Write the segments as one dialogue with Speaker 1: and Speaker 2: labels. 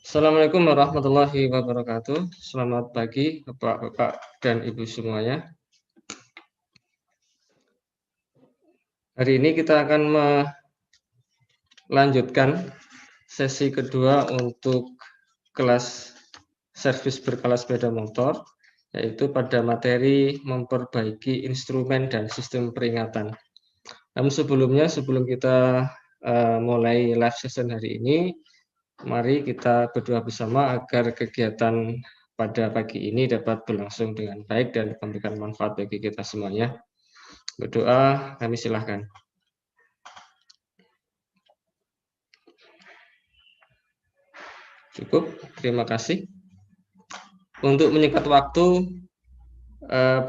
Speaker 1: Assalamualaikum warahmatullahi wabarakatuh. Selamat pagi Bapak-Bapak dan Ibu semuanya. Hari ini kita akan melanjutkan sesi kedua untuk kelas servis berkala sepeda motor, yaitu pada materi memperbaiki instrumen dan sistem peringatan. Namun sebelumnya, sebelum kita mulai live session hari ini, mari kita berdoa bersama agar kegiatan pada pagi ini dapat berlangsung dengan baik dan memberikan manfaat bagi kita semuanya. Berdoa, kami silahkan. Cukup, terima kasih. Untuk menyingkat waktu,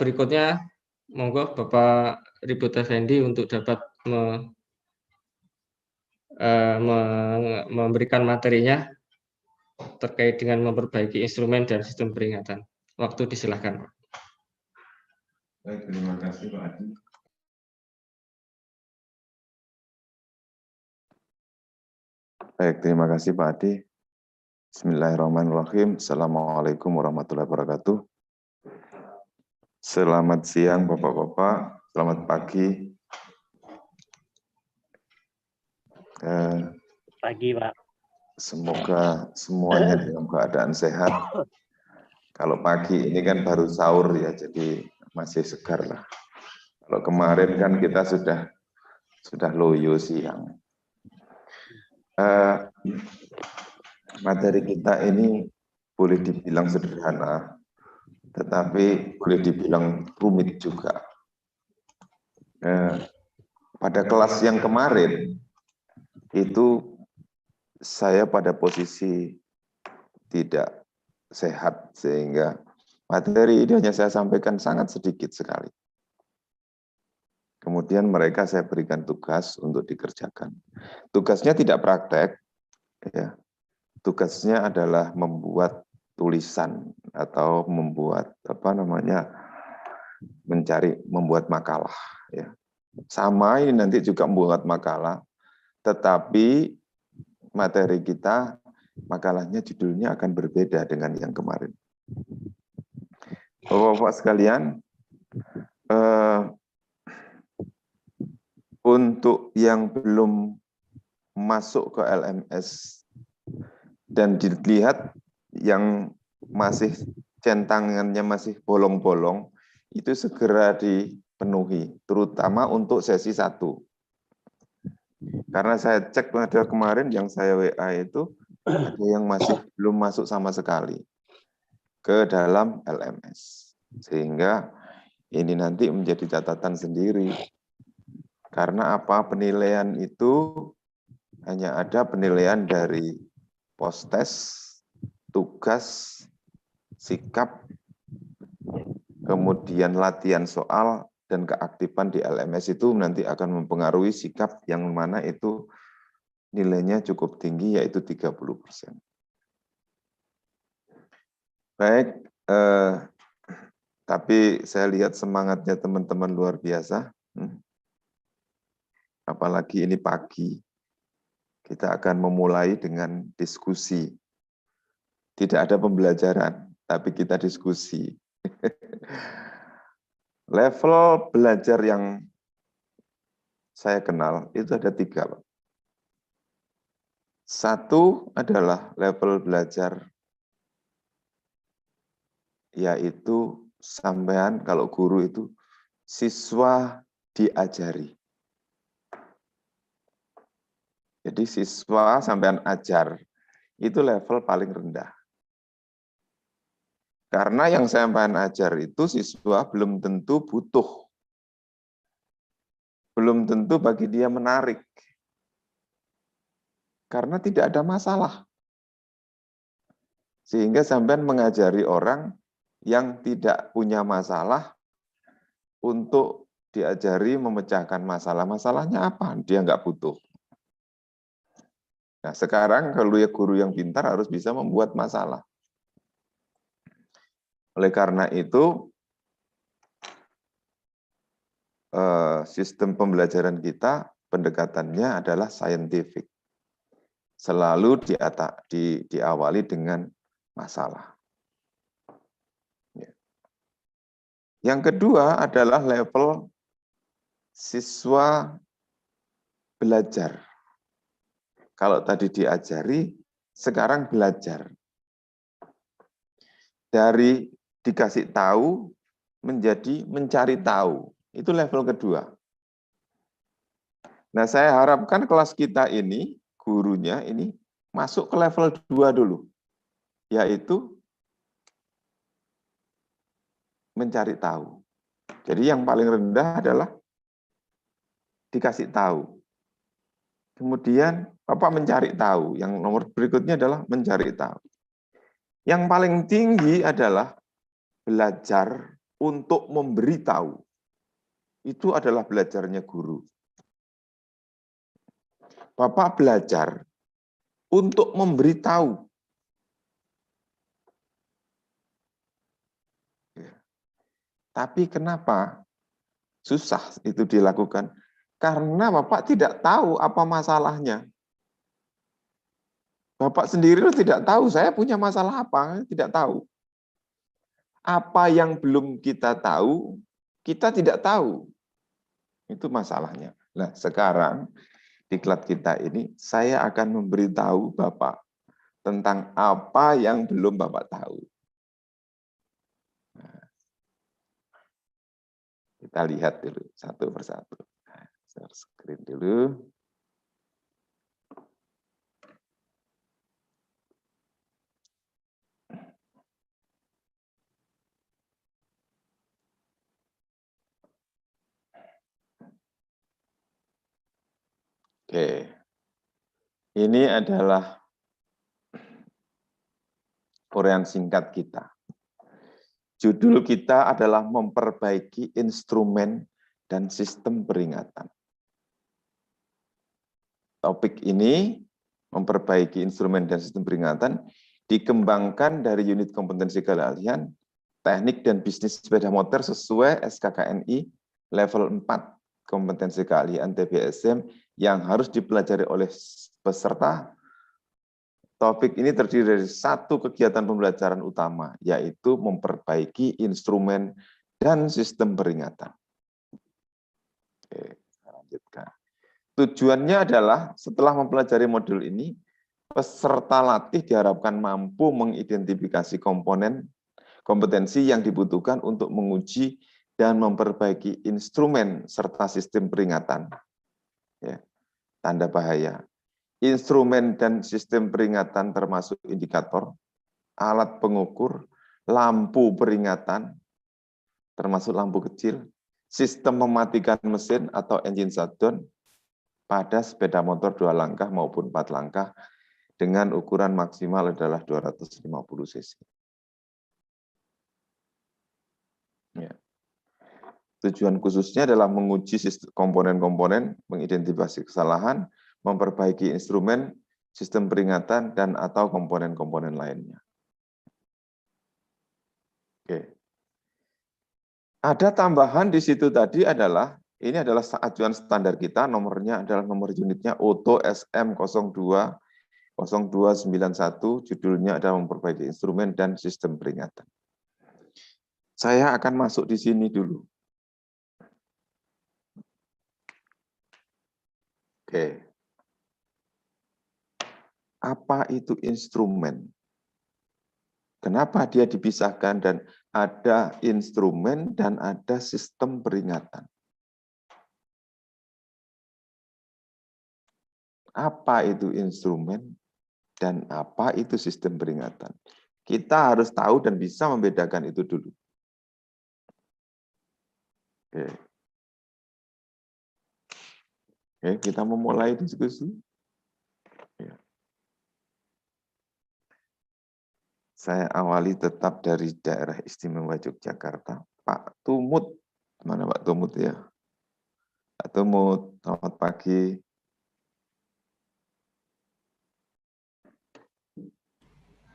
Speaker 1: berikutnya, monggo Bapak Ribut Effendi untuk dapat memberikan materinya terkait dengan memperbaiki instrumen dan sistem peringatan. Waktu disilahkan, Pak.
Speaker 2: Baik, terima kasih Pak Adi. Baik, terima kasih Pak Adi. Bismillahirrahmanirrahim. Assalamualaikum warahmatullahi wabarakatuh. Selamat siang Bapak-Bapak, selamat pagi.
Speaker 3: Pagi, Pak.
Speaker 2: Semoga semuanya dalam keadaan sehat. Kalau pagi ini kan baru sahur ya, jadi masih segar lah. Kalau kemarin kan kita sudah loyo siang. Materi kita ini boleh dibilang sederhana, tetapi boleh dibilang rumit juga. Pada kelas yang kemarin, itu saya pada posisi tidak sehat, sehingga materi ini hanya saya sampaikan sangat sedikit sekali. Kemudian mereka saya berikan tugas untuk dikerjakan. Tugasnya tidak praktek, ya. Tugasnya adalah membuat tulisan atau membuat membuat makalah. Ya. Sama ini nanti juga membuat makalah, tetapi materi kita, makalahnya judulnya akan berbeda dengan yang kemarin. Bapak-bapak sekalian, untuk yang belum masuk ke LMS dan dilihat yang masih centangannya masih bolong-bolong, itu segera dipenuhi, terutama untuk sesi 1. Karena saya cek pada kemarin yang saya WA itu ada yang masih belum masuk sama sekali ke dalam LMS. Sehingga ini nanti menjadi catatan sendiri. Karena apa? Penilaian itu hanya ada penilaian dari post-test, tugas, sikap, kemudian latihan soal, dan keaktifan di LMS itu nanti akan mempengaruhi sikap yang mana itu nilainya cukup tinggi, yaitu 30%. Baik, tapi saya lihat semangatnya teman-teman luar biasa. Apalagi ini pagi. Kita akan memulai dengan diskusi. Tidak ada pembelajaran, tapi kita diskusi. Level belajar yang saya kenal itu ada 3, Pak. 1 adalah level belajar, yaitu sampean kalau guru itu siswa diajari. Jadi siswa sampean ajar, itu level paling rendah. Karena yang sampean ajar itu siswa belum tentu butuh. Belum tentu bagi dia menarik. Karena tidak ada masalah. Sehingga sampean mengajari orang yang tidak punya masalah untuk diajari memecahkan masalah. Masalahnya apa? Dia nggak butuh. Nah, sekarang kalau ya guru yang pintar harus bisa membuat masalah. Oleh karena itu, sistem pembelajaran kita pendekatannya adalah scientific. Selalu diawali dengan masalah. Yang kedua adalah level siswa belajar. Kalau tadi diajari, sekarang belajar. Dari dikasih tahu menjadi mencari tahu. Itu level kedua. Nah, saya harapkan kelas kita ini, gurunya ini, masuk ke level 2 dulu. Yaitu mencari tahu. Jadi yang paling rendah adalah dikasih tahu. Kemudian Bapak mencari tahu. Yang nomor berikutnya adalah mencari tahu. Yang paling tinggi adalah belajar untuk memberi tahu. Itu adalah belajarnya guru. Bapak belajar untuk memberi tahu. Tapi kenapa susah itu dilakukan? Karena Bapak tidak tahu apa masalahnya. Bapak sendiri tidak tahu, saya punya masalah apa, tidak tahu. Apa yang belum kita tahu, kita tidak tahu. Itu masalahnya. Nah, sekarang diklat kita ini, saya akan memberitahu Bapak tentang apa yang belum Bapak tahu. Nah, kita lihat dulu satu persatu. Share screen dulu. Oke, ini adalah uraian singkat kita. Judul kita adalah memperbaiki instrumen dan sistem peringatan. Topik ini, memperbaiki instrumen dan sistem peringatan, dikembangkan dari unit kompetensi keahlian, teknik dan bisnis sepeda motor sesuai SKKNI level 4 kompetensi keahlian TBSM yang harus dipelajari oleh peserta. Topik ini terdiri dari satu kegiatan pembelajaran utama, yaitu memperbaiki instrumen dan sistem peringatan. Oke, lanjutkan. Tujuannya adalah setelah mempelajari modul ini, peserta latih diharapkan mampu mengidentifikasi komponen kompetensi yang dibutuhkan untuk menguji dan memperbaiki instrumen serta sistem peringatan. Ya, tanda bahaya. Instrumen dan sistem peringatan termasuk indikator, alat pengukur, lampu peringatan, termasuk lampu kecil, sistem mematikan mesin atau engine shutdown pada sepeda motor 2 langkah maupun 4 langkah dengan ukuran maksimal adalah 250 cc. Ya. Tujuan khususnya adalah menguji komponen-komponen, mengidentifikasi kesalahan, memperbaiki instrumen, sistem peringatan, dan atau komponen-komponen lainnya. Oke. Ada tambahan di situ tadi adalah, ini adalah acuan standar kita, nomornya adalah nomor unitnya OTO SM02 0291, judulnya adalah memperbaiki instrumen dan sistem peringatan. Saya akan masuk di sini dulu. Oke. Apa itu instrumen? Kenapa dia dipisahkan dan ada instrumen dan ada sistem peringatan? Apa itu instrumen dan apa itu sistem peringatan? Kita harus tahu dan bisa membedakan itu dulu. Oke. Oke, kita memulai diskusi. Ya. Saya awali tetap dari daerah istimewa Yogyakarta. Pak Tumut, mana Pak Tumut ya? Pak Tumut, selamat pagi.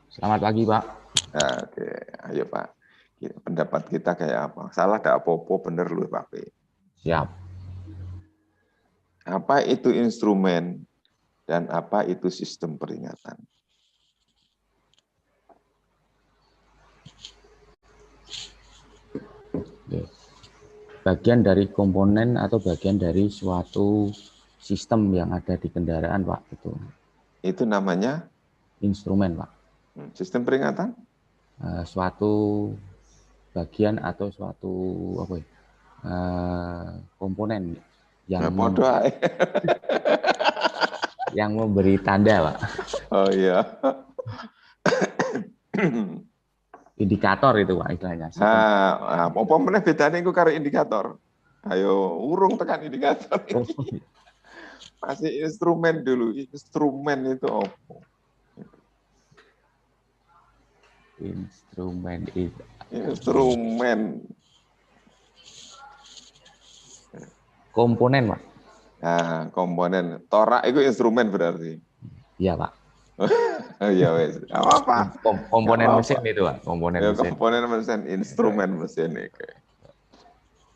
Speaker 3: Selamat pagi, Pak.
Speaker 2: Nah, oke, ayo Pak. Pendapat kita kayak apa? Salah gak apa-apa, bener lu Pak.
Speaker 3: Siap.
Speaker 2: Apa itu instrumen dan apa itu sistem peringatan?
Speaker 3: Oke. Bagian dari komponen atau bagian dari suatu sistem yang ada di kendaraan, Pak.
Speaker 2: Itu namanya
Speaker 3: Instrumen, Pak.
Speaker 2: sistem peringatan?
Speaker 3: Suatu bagian atau suatu apa ya, komponen yang
Speaker 2: Podo ae.
Speaker 3: yang memberi tanda, Pak.
Speaker 2: Oh iya.
Speaker 3: Indikator itu, Pak, istilahnya.
Speaker 2: Apa meneh bedane iku karo indikator? Ayo urung tekan indikator. Masih instrumen dulu. Instrumen itu apa?
Speaker 3: Instrumen itu
Speaker 2: Instrumen.
Speaker 3: komponen, Pak.
Speaker 2: Nah, komponen. Torak itu instrumen berarti.
Speaker 3: Iya, Pak.
Speaker 2: Oh iya wes. Apa-apa.
Speaker 3: Komponen
Speaker 2: Nggak
Speaker 3: mesin
Speaker 2: apa-apa.
Speaker 3: itu, Pak. Komponen
Speaker 2: Ya,
Speaker 3: mesin.
Speaker 2: komponen mesin, instrumen mesin itu.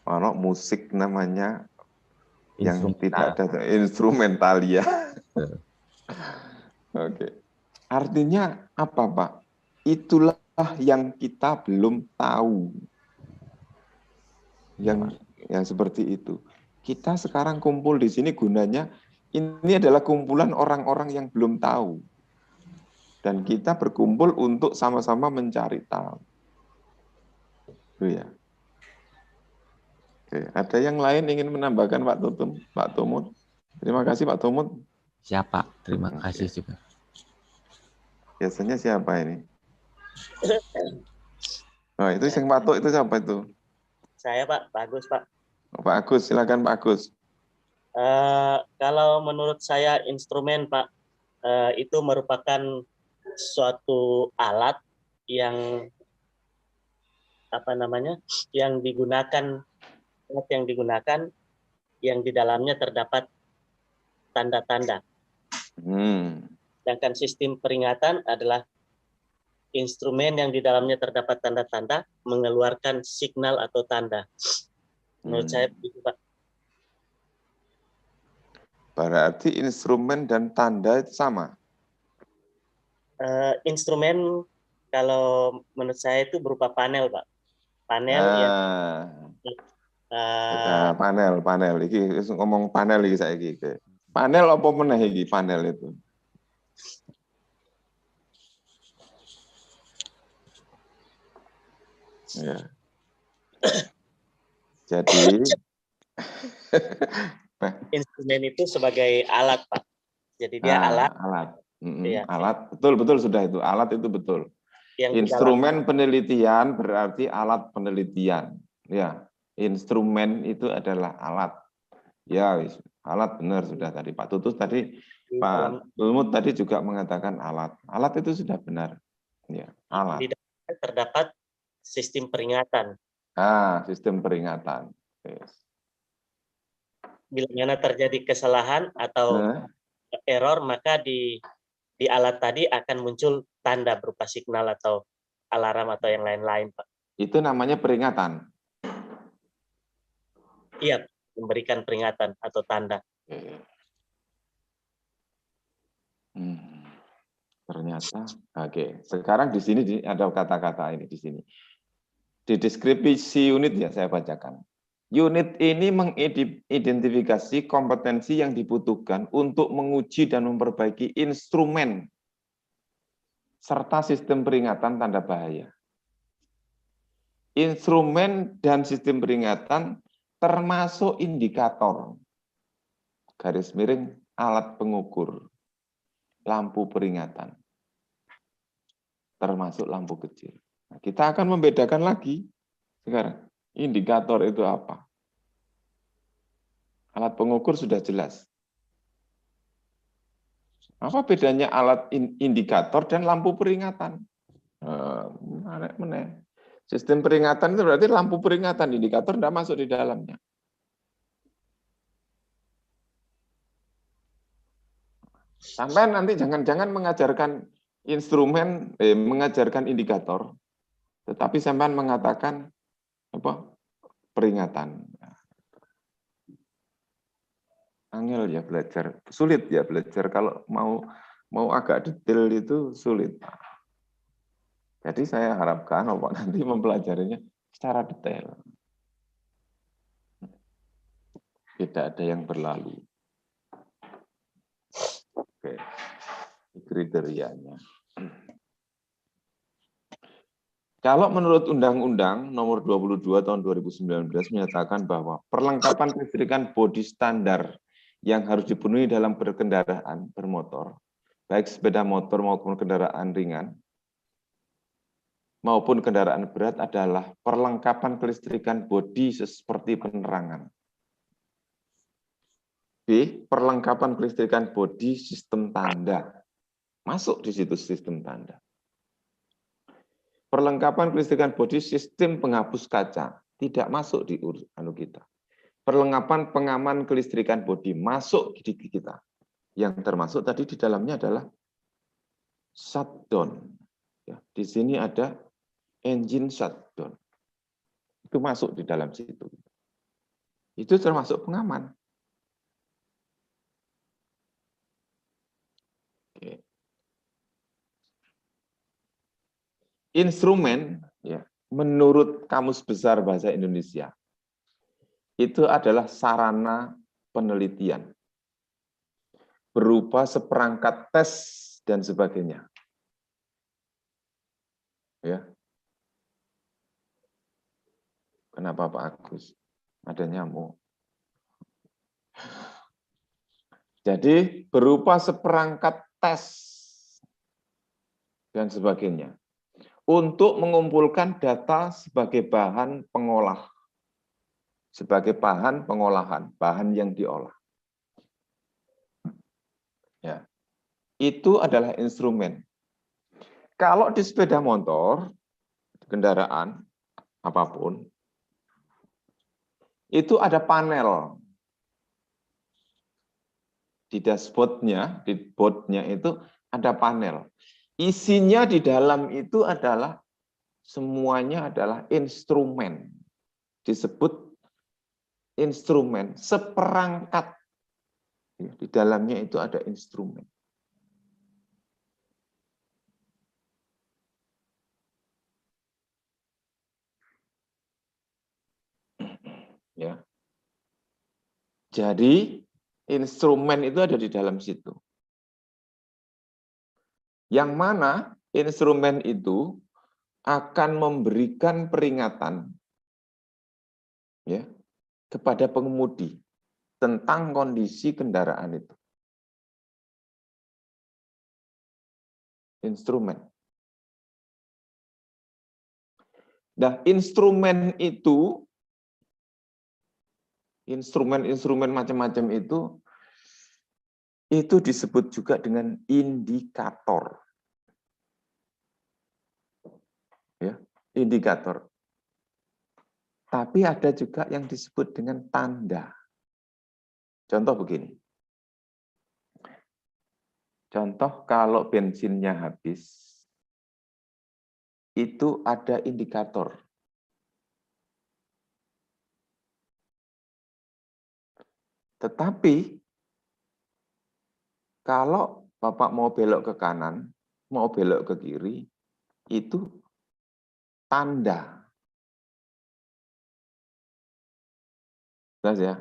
Speaker 2: Kalau musik namanya yang tidak
Speaker 3: Instrumental.
Speaker 2: ada instrumentalia. Oke. Artinya apa, Pak? Itulah yang kita belum tahu. Yang seperti itu. Kita sekarang kumpul di sini gunanya ini adalah kumpulan orang-orang yang belum tahu. Dan kita berkumpul untuk sama-sama mencari tahu. Itu ya. Oke, ada yang lain ingin menambahkan Pak Tutum, Pak Tumut? Terima kasih Pak Tumut.
Speaker 3: Siapa? Terima kasih juga.
Speaker 2: Biasanya siapa ini? Oh, itu yang Patuk itu siapa itu?
Speaker 4: Saya Pak, Pak Agus Pak.
Speaker 2: Pak Agus, silakan Pak Agus.
Speaker 4: Kalau menurut saya instrumen Pak, itu merupakan suatu alat yang yang digunakan yang di dalamnya terdapat tanda-tanda. Sedangkan sistem peringatan adalah instrumen yang di dalamnya terdapat tanda-tanda mengeluarkan signal atau tanda. Menurut saya begitu Pak.
Speaker 2: Berarti instrumen dan tanda itu sama?
Speaker 4: Instrumen kalau menurut saya itu berupa panel Pak. Panel yang
Speaker 2: panel. Iki ngomong panel iki saiki. Panel apa meneh iki panel itu? Ya. Jadi
Speaker 4: instrumen itu sebagai alat Pak. Jadi dia alat.
Speaker 2: Iya. Alat, betul sudah itu. Alat itu betul. Instrumen penelitian berarti alat penelitian. Ya, instrumen itu adalah alat. Ya, alat benar sudah tadi Pak Tutus tadi, Pak Tulmut tadi juga mengatakan alat. Alat itu sudah benar. Ya, alat.
Speaker 4: Di dalamnya terdapat sistem peringatan.
Speaker 2: Sistem peringatan. Yes.
Speaker 4: Bila mana terjadi kesalahan atau error, maka di alat tadi akan muncul tanda berupa signal atau alarm atau yang lain-lain, Pak.
Speaker 2: Itu namanya peringatan.
Speaker 4: Iya, memberikan peringatan atau tanda.
Speaker 2: Ternyata, oke. Sekarang di sini ada kata-kata ini di sini. Di deskripsi unit ya saya bacakan. Unit ini mengidentifikasi kompetensi yang dibutuhkan untuk menguji dan memperbaiki instrumen serta sistem peringatan tanda bahaya. Instrumen dan sistem peringatan termasuk indikator, garis miring, alat pengukur, lampu peringatan, termasuk lampu kecil. Nah, kita akan membedakan lagi sekarang. Indikator itu apa? Alat pengukur sudah jelas. Apa bedanya alat indikator dan lampu peringatan? Sistem peringatan itu berarti lampu peringatan, indikator tidak masuk di dalamnya. Sampai nanti jangan-jangan mengajarkan instrumen, mengajarkan indikator, tetapi sampai mengatakan apa? Peringatan. Angel ya belajar, sulit ya belajar kalau mau agak detail itu sulit. Jadi saya harapkan Bapak nanti mempelajarinya secara detail. Tidak ada yang berlalu. Oke, kriterianya. Kalau menurut Undang-Undang Nomor 22 Tahun 2019 menyatakan bahwa perlengkapan kelistrikan bodi standar yang harus dipenuhi dalam berkendaraan bermotor, baik sepeda motor maupun kendaraan ringan, maupun kendaraan berat adalah perlengkapan kelistrikan bodi seperti penerangan. B. Perlengkapan kelistrikan bodi sistem tanda. Masuk di situ sistem tanda. Perlengkapan kelistrikan bodi sistem penghapus kaca. Tidak masuk di kita. Perlengkapan pengaman kelistrikan bodi masuk di kita. Yang termasuk tadi di dalamnya adalah shutdown. Ya, di sini ada engine shutdown. Itu masuk di dalam situ. Itu termasuk pengaman. Oke. Instrumen, ya, menurut Kamus Besar Bahasa Indonesia, itu adalah sarana penelitian berupa seperangkat tes dan sebagainya. Ya. Kenapa Pak Agus? Ada nyamuk. Jadi berupa seperangkat tes dan sebagainya untuk mengumpulkan data sebagai bahan pengolah, sebagai bahan pengolahan, bahan yang diolah. Ya. Itu adalah instrumen. Kalau di sepeda motor, kendaraan apapun, itu ada panel. Di dashboardnya, di boardnya itu ada panel. Isinya di dalam itu adalah semuanya adalah instrumen. Disebut instrumen, seperangkat. Di dalamnya itu ada instrumen. Ya. Jadi instrumen itu ada di dalam situ. Yang mana instrumen itu akan memberikan peringatan, ya, kepada pengemudi tentang kondisi kendaraan itu. Instrumen. Nah, instrumen itu, instrumen macam-macam itu disebut juga dengan indikator. Ya, indikator. Tapi ada juga yang disebut dengan tanda. Contoh begini. Contoh kalau bensinnya habis, itu ada indikator. Tetapi kalau Bapak mau belok ke kanan, mau belok ke kiri, itu tanda. Jelas ya?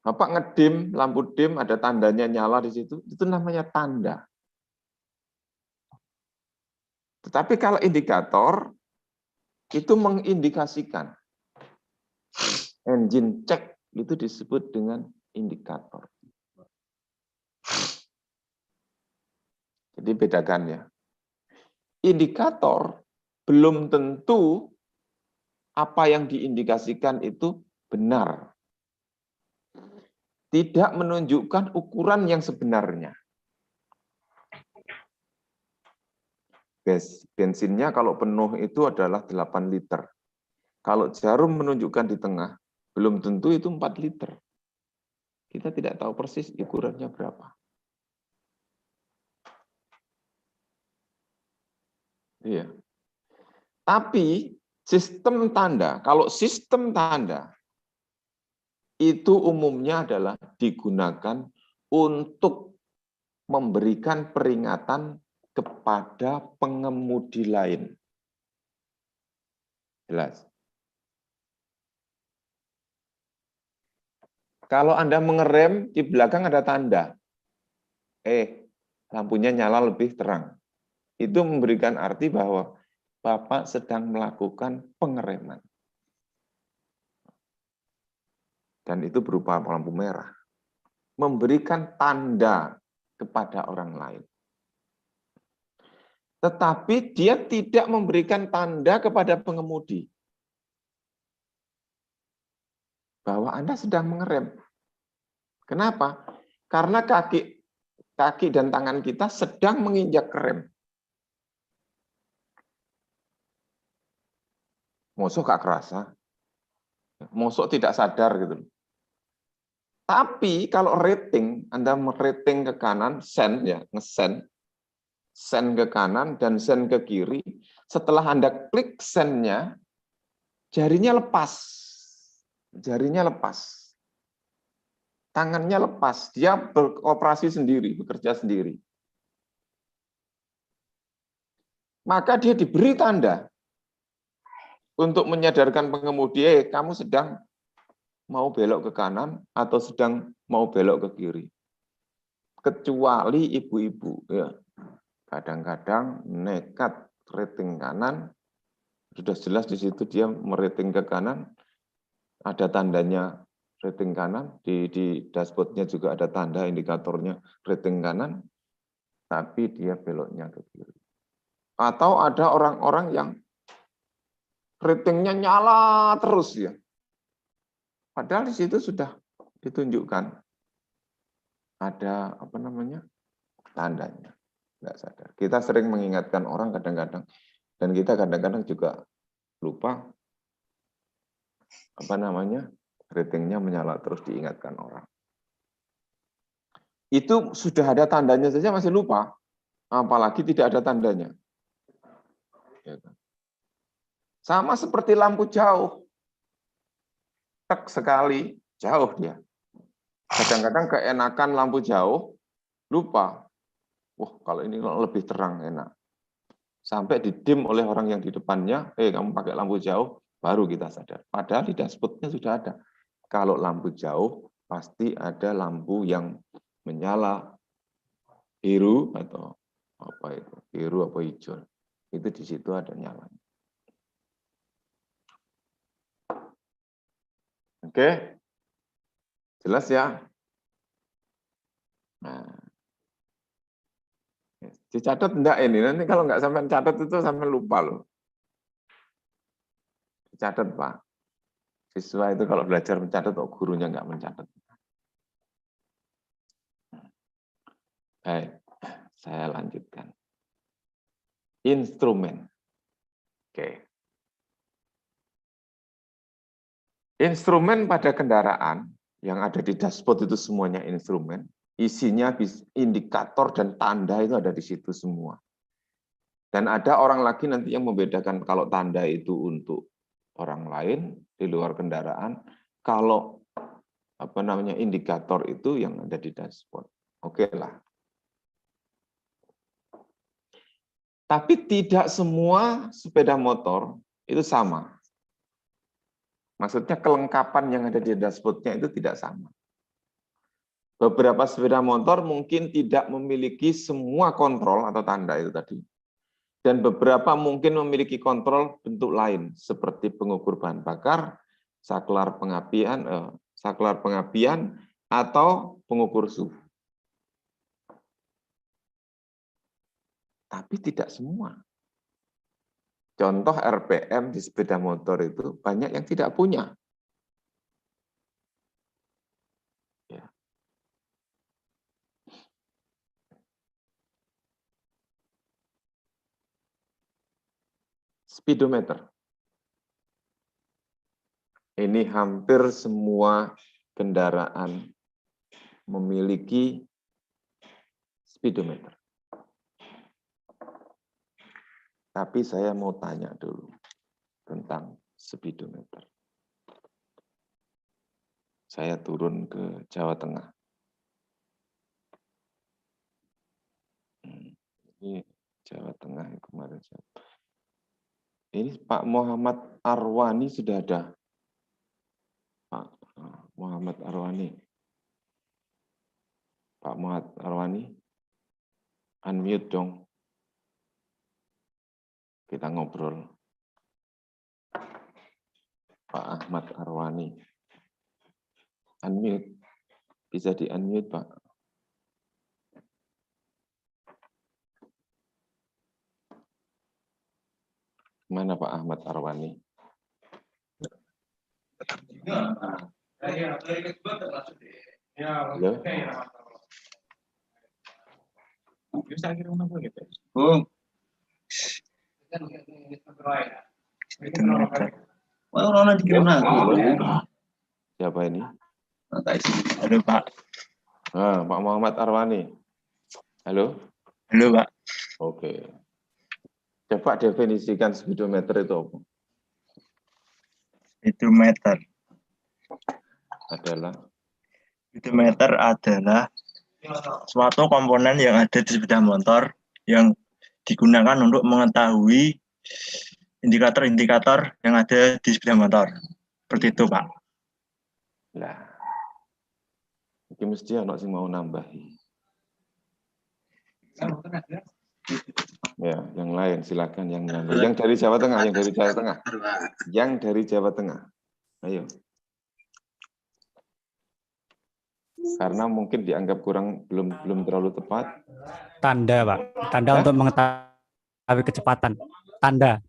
Speaker 2: Bapak ngedim, lampu dim, ada tandanya nyala di situ, itu namanya tanda. Tetapi kalau indikator, itu mengindikasikan. Engine check itu disebut dengan indikator. Jadi bedakan ya. Indikator belum tentu apa yang diindikasikan itu benar. Tidak menunjukkan ukuran yang sebenarnya. Bensinnya kalau penuh itu adalah 8 liter. Kalau jarum menunjukkan di tengah, belum tentu itu 4 liter. Kita tidak tahu persis ukurannya berapa. Iya. Tapi sistem tanda, kalau sistem tanda itu umumnya adalah digunakan untuk memberikan peringatan kepada pengemudi lain. Jelas? Kalau Anda mengerem, di belakang ada tanda. Lampunya nyala lebih terang. Itu memberikan arti bahwa Bapak sedang melakukan pengereman. Dan itu berupa lampu merah. Memberikan tanda kepada orang lain. Tetapi dia tidak memberikan tanda kepada pengemudi bahwa Anda sedang mengerem. Kenapa? Karena kaki dan tangan kita sedang menginjak rem. Mosok gak kerasa, mosok tidak sadar gitu. Tapi kalau rating, Anda merating ke kanan, sen ya, ngesen, sen ke kanan dan sen ke kiri. Setelah Anda klik sennya, jarinya lepas, tangannya lepas, dia beroperasi sendiri, bekerja sendiri. Maka dia diberi tanda untuk menyadarkan pengemudi, kamu sedang mau belok ke kanan atau sedang mau belok ke kiri. Kecuali ibu-ibu, ya, kadang-kadang nekat rating kanan, sudah jelas di situ dia merating ke kanan, ada tandanya rating kanan, di dashboardnya juga ada tanda indikatornya rating kanan, tapi dia beloknya ke kiri. Atau ada orang-orang yang ratingnya nyala terus ya. Padahal di situ sudah ditunjukkan ada tandanya. Nggak sadar. Kita sering mengingatkan orang kadang-kadang, dan kita kadang-kadang juga lupa ratingnya menyala terus diingatkan orang. Itu sudah ada tandanya saja masih lupa, apalagi tidak ada tandanya. Sama seperti lampu jauh. Tek sekali, jauh dia. Kadang-kadang keenakan lampu jauh, lupa. Wah, kalau ini lebih terang, enak. Sampai didim oleh orang yang di depannya, kamu pakai lampu jauh, baru kita sadar. Padahal di dashboardnya sudah ada. Kalau lampu jauh, pasti ada lampu yang menyala biru atau biru apa hijau. Itu di situ ada nyalanya. Oke, jelas ya? Nah, dicatat enggak ini? Nanti kalau enggak sampai catat itu sampai lupa loh. Dicatat Pak. Siswa itu kalau belajar mencatat, gurunya enggak mencatat. Baik, saya lanjutkan. Instrumen. Oke. Instrumen pada kendaraan yang ada di dashboard itu semuanya instrumen. Isinya indikator dan tanda itu ada di situ semua. Dan ada orang lagi nanti yang membedakan kalau tanda itu untuk orang lain di luar kendaraan, kalau indikator itu yang ada di dashboard. Oke lah. Tapi tidak semua sepeda motor itu sama. Maksudnya kelengkapan yang ada di dashboard-nya itu tidak sama. Beberapa sepeda motor mungkin tidak memiliki semua kontrol atau tanda itu tadi. Dan beberapa mungkin memiliki kontrol bentuk lain, seperti pengukur bahan bakar, saklar pengapian, atau pengukur suhu. Tapi tidak semua. Contoh RPM di sepeda motor itu banyak yang tidak punya. Ya. Speedometer. Ini hampir semua kendaraan memiliki speedometer. Tapi saya mau tanya dulu tentang speedometer. Saya turun ke Jawa Tengah. Ini Jawa Tengah yang kemarin. Ini Pak Muhammad Arwani sudah ada. Pak Muhammad Arwani. Pak Muhammad Arwani, unmute dong. Kita ngobrol. Pak Ahmad Arwani. Unmute. Bisa di-unmute, Pak. Mana Pak Ahmad Arwani? Halo?
Speaker 5: Bung. Wah, orang dikirim aku.
Speaker 2: Siapa ini?
Speaker 5: Halo, Pak.
Speaker 2: Pak Muhammad Arwani. Halo?
Speaker 5: Halo, Pak.
Speaker 2: Oke. Coba definisikan speedometer itu apa?
Speaker 5: Speedometer.
Speaker 2: Adalah
Speaker 5: suatu komponen yang ada di sepeda motor yang digunakan untuk mengetahui indikator-indikator yang ada di sepeda motor. Seperti itu, Pak.
Speaker 2: Nah, ini mesti ada yang mau nambahi. Ya, yang lain silakan yang nambahi. Yang dari Jawa Tengah, yang dari Jawa Tengah. Ayo. Karena mungkin dianggap belum terlalu tepat.
Speaker 6: Tanda, Pak. Tanda untuk mengetahui kecepatan. Tanda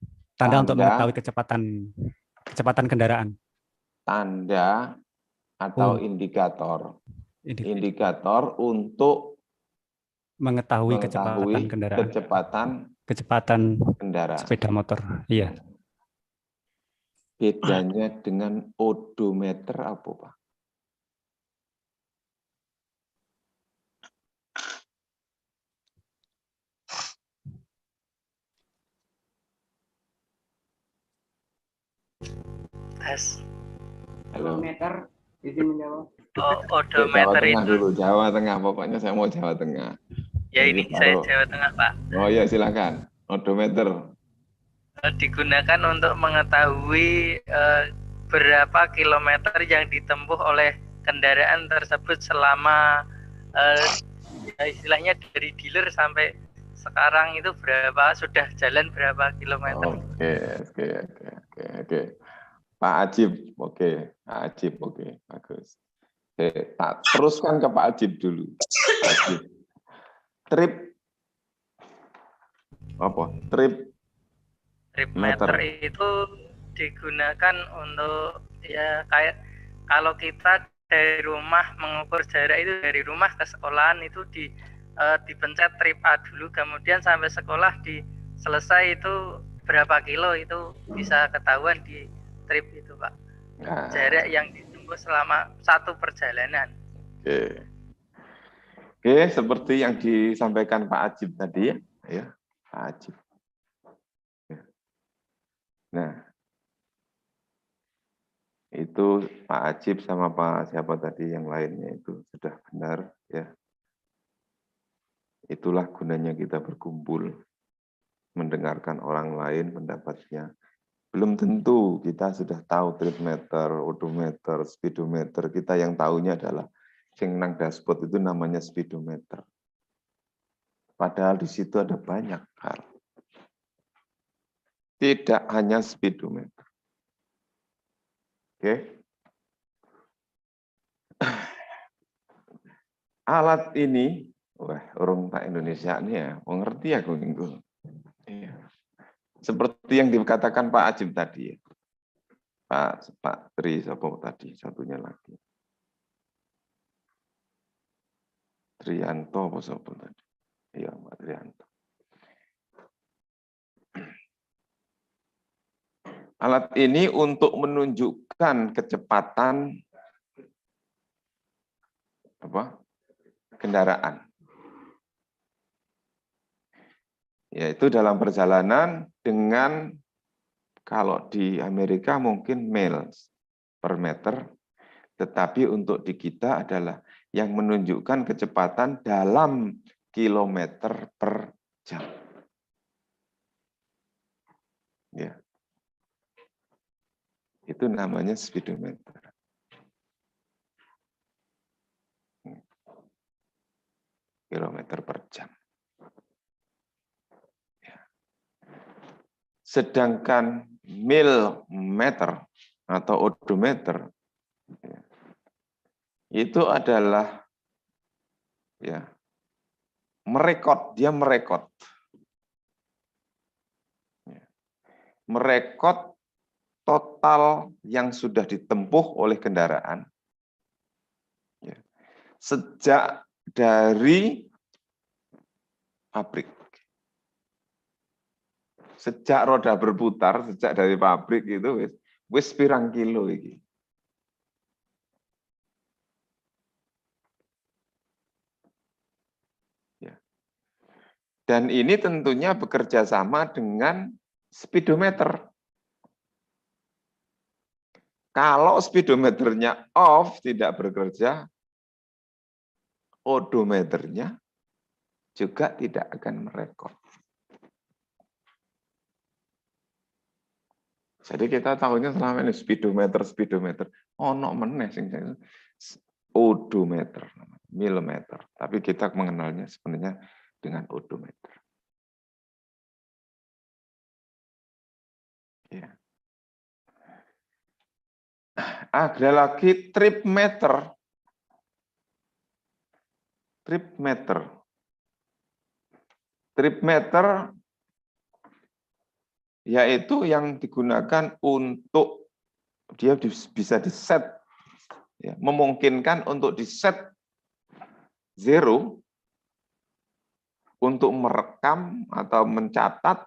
Speaker 6: untuk mengetahui kecepatan kendaraan.
Speaker 2: Tanda atau indikator. Indikator untuk
Speaker 6: mengetahui kecepatan kendaraan. Kecepatan
Speaker 2: kendaraan.
Speaker 6: Sepeda motor. Iya.
Speaker 2: Bedanya dengan odometer apa, Pak? Halo.
Speaker 7: Odometer, izin menjawab.
Speaker 8: Odometer itu
Speaker 2: Jawa Tengah, pokoknya saya mau Jawa Tengah.
Speaker 8: Ya ini saya Jawa Tengah, Pak.
Speaker 2: Oh iya, silakan. Odometer
Speaker 8: digunakan untuk mengetahui berapa kilometer yang ditempuh oleh kendaraan tersebut selama istilahnya dari dealer sampai sekarang itu sudah jalan berapa kilometer.
Speaker 2: Oke. Pak Ajib, oke. Bagus. Tak teruskan ke Pak Ajib dulu. Ajib. Trip
Speaker 8: meter itu digunakan untuk ya kayak kalau kita dari rumah mengukur jarak itu dari rumah ke sekolahan itu dipencet trip A dulu, kemudian sampai sekolah selesai itu berapa kilo itu bisa ketahuan di trip itu, Pak. Jarak yang ditempuh selama satu perjalanan.
Speaker 2: Oke, seperti yang disampaikan Pak Ajib tadi ya, Pak Ajib. Nah, itu Pak Ajib sama Pak siapa tadi yang lainnya itu sudah benar ya. Itulah gunanya kita berkumpul, mendengarkan orang lain pendapatnya. Belum tentu kita sudah tahu trip meter, odometer, speedometer. Kita yang tahunya adalah yang nang dashboard itu namanya speedometer. Padahal di situ ada banyak hal. Tidak hanya speedometer. Oke. Alat ini, orang tak Indonesia ini ya, mengerti aku minggu. Iya. Seperti yang dikatakan Pak Ajib tadi, Pak Tri, siapa tadi, satunya lagi. Trianto, apa siapa tadi? Iya, Pak Trianto. Alat ini untuk menunjukkan kecepatan kendaraan. Yaitu dalam perjalanan dengan, kalau di Amerika mungkin miles per meter, Tetapi untuk di kita adalah yang menunjukkan kecepatan dalam kilometer per jam. Ya. Itu namanya speedometer. Kilometer per jam. Ya. Sedangkan mil meter atau odometer ya, itu adalah ya merekod, dia merekod. Ya. Merekod total yang sudah ditempuh oleh kendaraan ya, sejak dari pabrik. Sejak roda berputar, sejak dari pabrik itu wis pirang kilo iki. Ya. Dan ini tentunya bekerja sama dengan speedometer. Kalau speedometernya off, tidak bekerja, odometernya juga tidak akan merekod. Jadi kita tahunya selama ini speedometer. Ono meneh sing odometer, milimeter. Tapi kita mengenalnya sebenarnya dengan odometer. Ya. Ada lagi trip meter. Trip meter. Trip meter yaitu yang digunakan untuk dia bisa di-set, ya, memungkinkan untuk di-set zero untuk merekam atau mencatat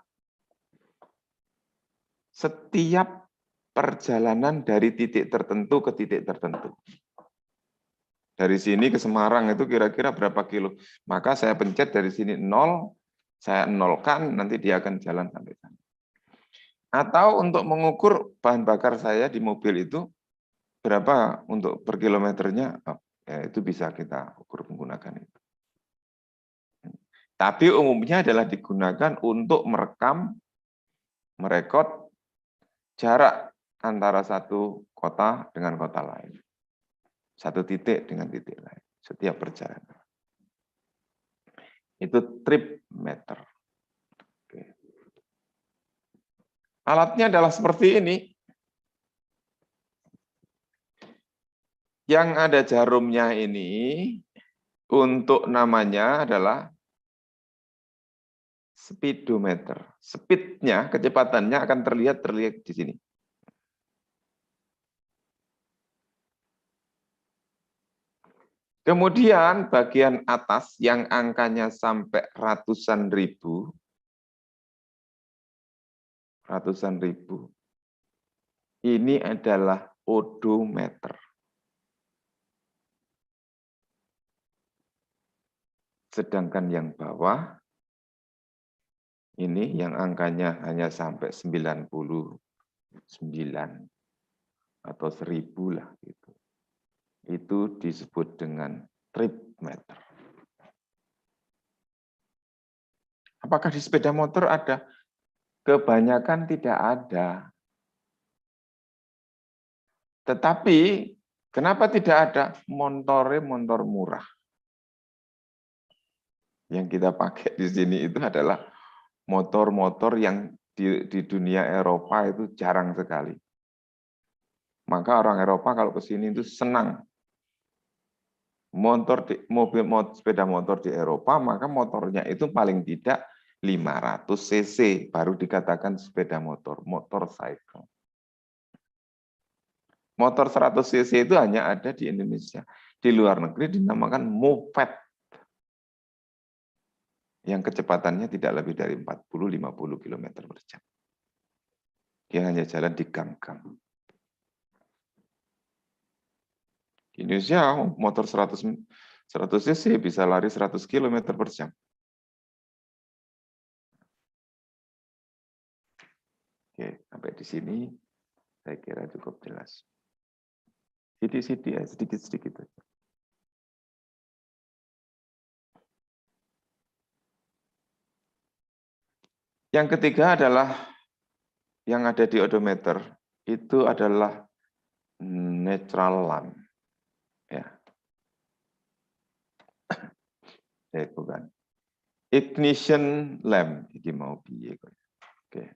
Speaker 2: setiap perjalanan dari titik tertentu ke titik tertentu. Dari sini ke Semarang itu kira-kira berapa kilo? Maka saya pencet dari sini 0, saya nolkan, nanti dia akan jalan sampai sana. Atau untuk mengukur bahan bakar saya di mobil itu berapa untuk per kilometernya, ya itu bisa kita ukur menggunakan itu. Tapi umumnya adalah digunakan untuk merekam, merekod jarak antara satu kota dengan kota lain. Satu titik dengan titik lain, setiap perjalanan. Itu trip meter. Oke. Alatnya adalah seperti ini. Yang ada jarumnya ini untuk namanya adalah speedometer. Speednya, kecepatannya akan terlihat di sini. Kemudian bagian atas yang angkanya sampai ratusan ribu, ini adalah odometer. Sedangkan yang bawah, ini yang angkanya hanya sampai 99 atau 1000 lah gitu. Itu disebut dengan trip meter. Apakah di sepeda motor ada? Kebanyakan tidak ada. Tetapi kenapa tidak ada? Motor murah. Yang kita pakai di sini itu adalah motor-motor yang di dunia Eropa itu jarang sekali. Maka orang Eropa kalau ke sini itu senang. Sepeda motor di Eropa, maka motornya itu paling tidak 500 cc baru dikatakan sepeda motor, motorcycle. Motor 100 cc itu hanya ada di Indonesia. Di luar negeri dinamakan moped. Yang kecepatannya tidak lebih dari 40-50 km per jam. Dia hanya jalan di gang-gang. Di Indonesia motor 100 cc bisa lari 100 km per jam. Oke, sampai di sini saya kira cukup jelas. Sidik-sidik ya, sedikit-sedikit. Yang ketiga adalah yang ada di odometer itu adalah natural lamp. Ya. Bukan. Ignition lamp. Iki mau piye kok. Oke.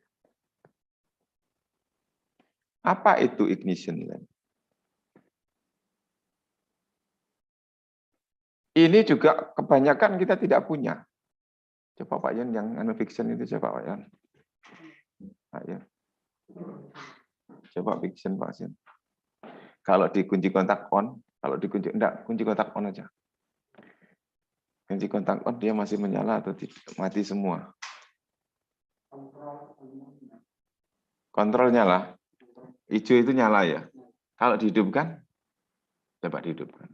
Speaker 2: Apa itu ignition lamp? Ini juga kebanyakan kita tidak punya. Coba Pak Yan yang fiction itu coba Pak Yan. Pak Yan. Coba fiction Pak Yan. Kalau dikunci kontak on, kalau dikunci enggak, kunci kontak on aja. Kunci kontak on dia masih menyala atau tidak, mati semua. Kontrol nyala. Hijau itu nyala ya. Kalau dihidupkan, coba dihidupkan.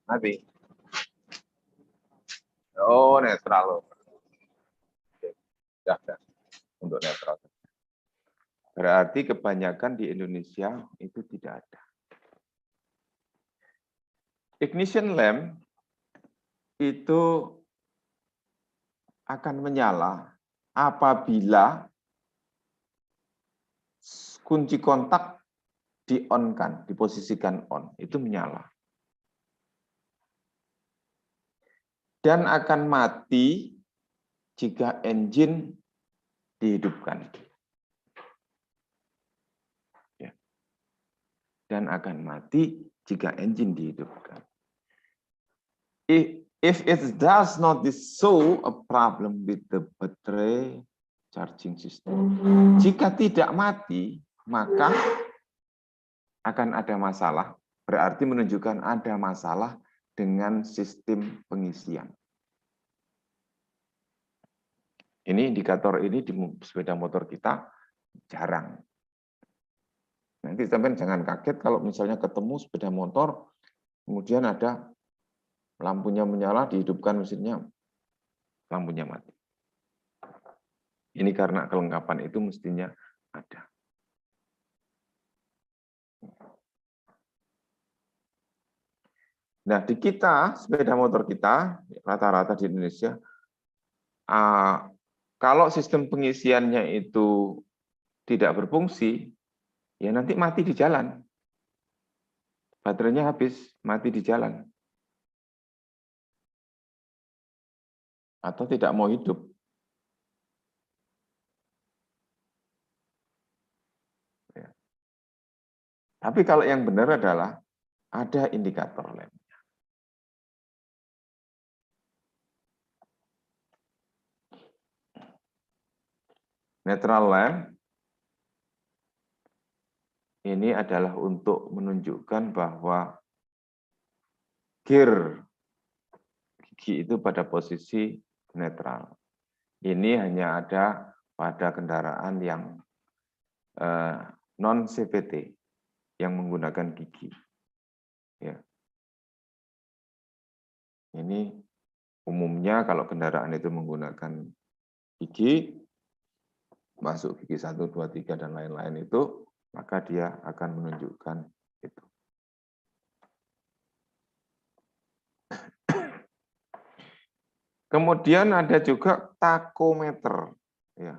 Speaker 2: Mati. Oh, netral. Oke. Sudah. Untuk netral. Berarti kebanyakan di Indonesia itu tidak ada. Ignition lamp itu akan menyala apabila kunci kontak di-on-kan, diposisikan on, itu menyala. Dan akan mati jika engine dihidupkan. Ya. Dan akan mati jika engine dihidupkan. If it does not solve a problem with the battery charging system, jika tidak mati, maka akan ada masalah. Berarti menunjukkan ada masalah dengan sistem pengisian. Ini indikator ini di sepeda motor kita jarang. Nanti teman-teman jangan kaget kalau misalnya ketemu sepeda motor, kemudian ada lampunya menyala, dihidupkan mesinnya, lampunya mati. Ini karena kelengkapan itu mestinya ada. Nah, di kita, sepeda motor kita, rata-rata di Indonesia, kalau sistem pengisiannya itu tidak berfungsi, ya nanti mati di jalan. Baterainya habis, mati di jalan. Atau tidak mau hidup. Ya. Tapi kalau yang benar adalah ada indikator lem. Netral lamp ini adalah untuk menunjukkan bahwa gear gigi itu pada posisi netral. Ini hanya ada pada kendaraan yang non CVT yang menggunakan gigi. Ya. Ini umumnya kalau kendaraan itu menggunakan gigi, masuk gigi 1, 2, 3, dan lain-lain itu, maka dia akan menunjukkan itu. Kemudian ada juga takometer. Ya.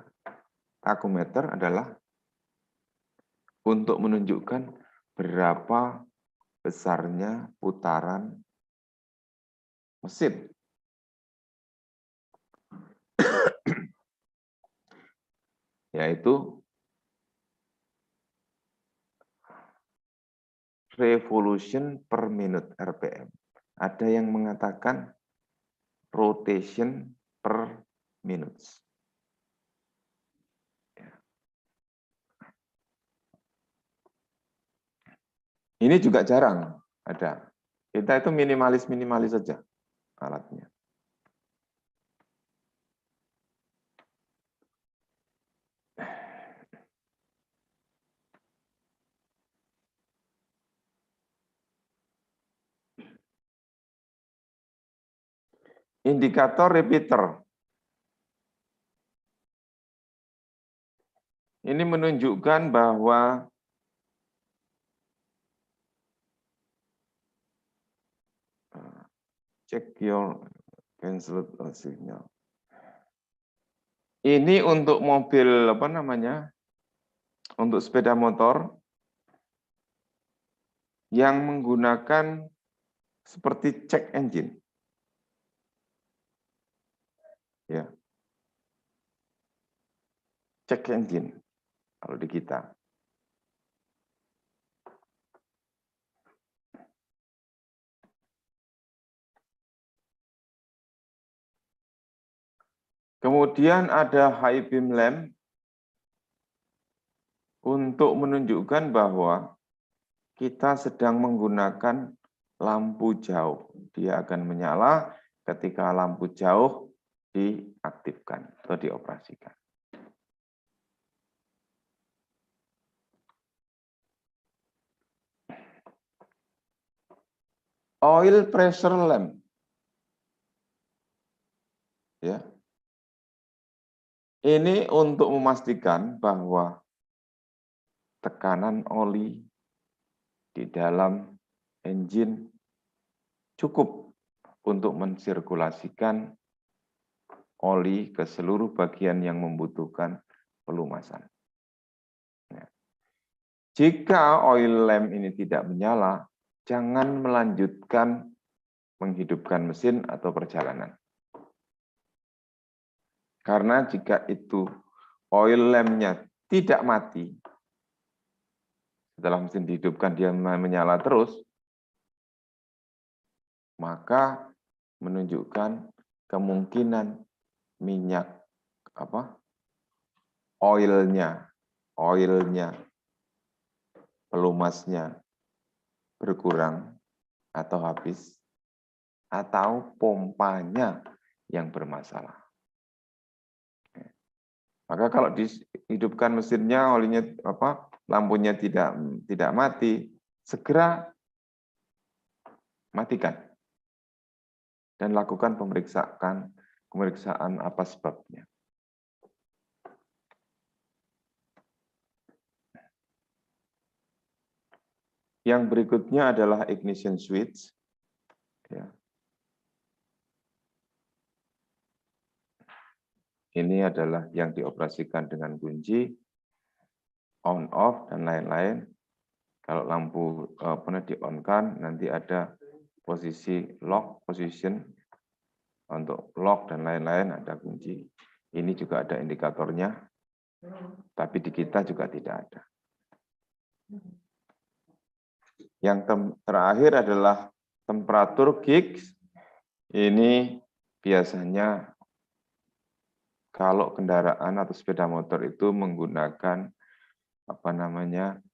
Speaker 2: Takometer adalah untuk menunjukkan berapa besarnya putaran mesin. Yaitu revolution per minute RPM. Ada yang mengatakan rotation per minute. Ini juga jarang ada. Kita itu minimalis saja alatnya. Indikator repeater. ini menunjukkan bahwa check your cancelled signal. Ini untuk mobil apa namanya? Untuk sepeda motor yang menggunakan seperti check engine. Ya. Check engine kalau di kita. Kemudian ada high beam lamp untuk menunjukkan bahwa kita sedang menggunakan lampu jauh. Dia akan menyala ketika lampu jauh diaktifkan atau dioperasikan. Oil pressure lamp. Ya. Ini untuk memastikan bahwa tekanan oli di dalam engine cukup untuk mensirkulasikan oli ke seluruh bagian yang membutuhkan pelumasan. Nah, jika oil lamp ini tidak menyala, jangan melanjutkan menghidupkan mesin atau perjalanan. Karena jika itu oil lamp-nya tidak mati, setelah mesin dihidupkan dia menyala terus, maka menunjukkan kemungkinan minyak oilnya, pelumasnya berkurang atau habis, atau pompanya yang bermasalah. Maka kalau dihidupkan mesinnya, olinya lampunya tidak mati, segera matikan dan lakukan pemeriksaan apa sebabnya. Yang berikutnya adalah ignition switch. Ya. Ini adalah yang dioperasikan dengan kunci, on, off, dan lain-lain. Kalau lampu di-on-kan, nanti ada posisi lock, position, untuk lock dan lain-lain ada kunci. Ini juga ada indikatornya, tapi di kita juga tidak ada. Yang terakhir adalah temperatur Gibbs. Ini biasanya kalau kendaraan atau sepeda motor itu menggunakan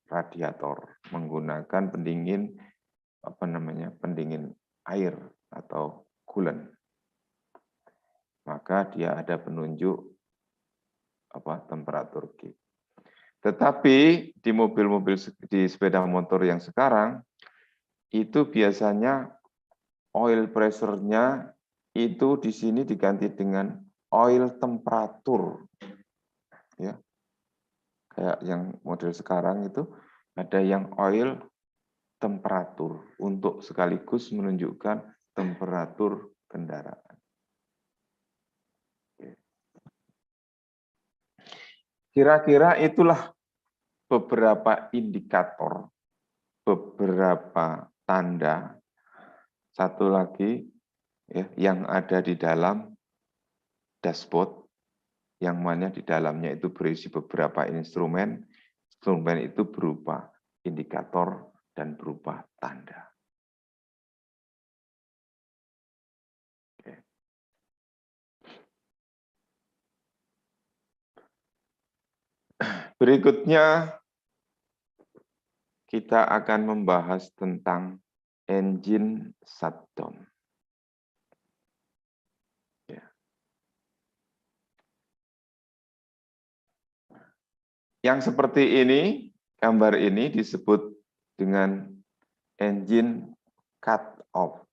Speaker 2: radiator, menggunakan pendingin pendingin air atau coolant. Maka dia ada penunjuk temperatur Gibbs. Tetapi di mobil-mobil di sepeda motor yang sekarang itu biasanya oil pressure-nya itu di sini diganti dengan oil temperatur, ya. Kayak yang model sekarang itu ada yang oil temperatur untuk sekaligus menunjukkan temperatur kendaraan. Kira-kira itulah beberapa indikator, beberapa tanda. Satu lagi ya, yang ada di dalam dashboard, yang mana di dalamnya itu berisi beberapa instrumen. Instrumen itu berupa indikator dan berupa tanda. Oke. Berikutnya kita akan membahas tentang engine shutdown. Yang seperti ini, gambar ini disebut dengan engine cut off.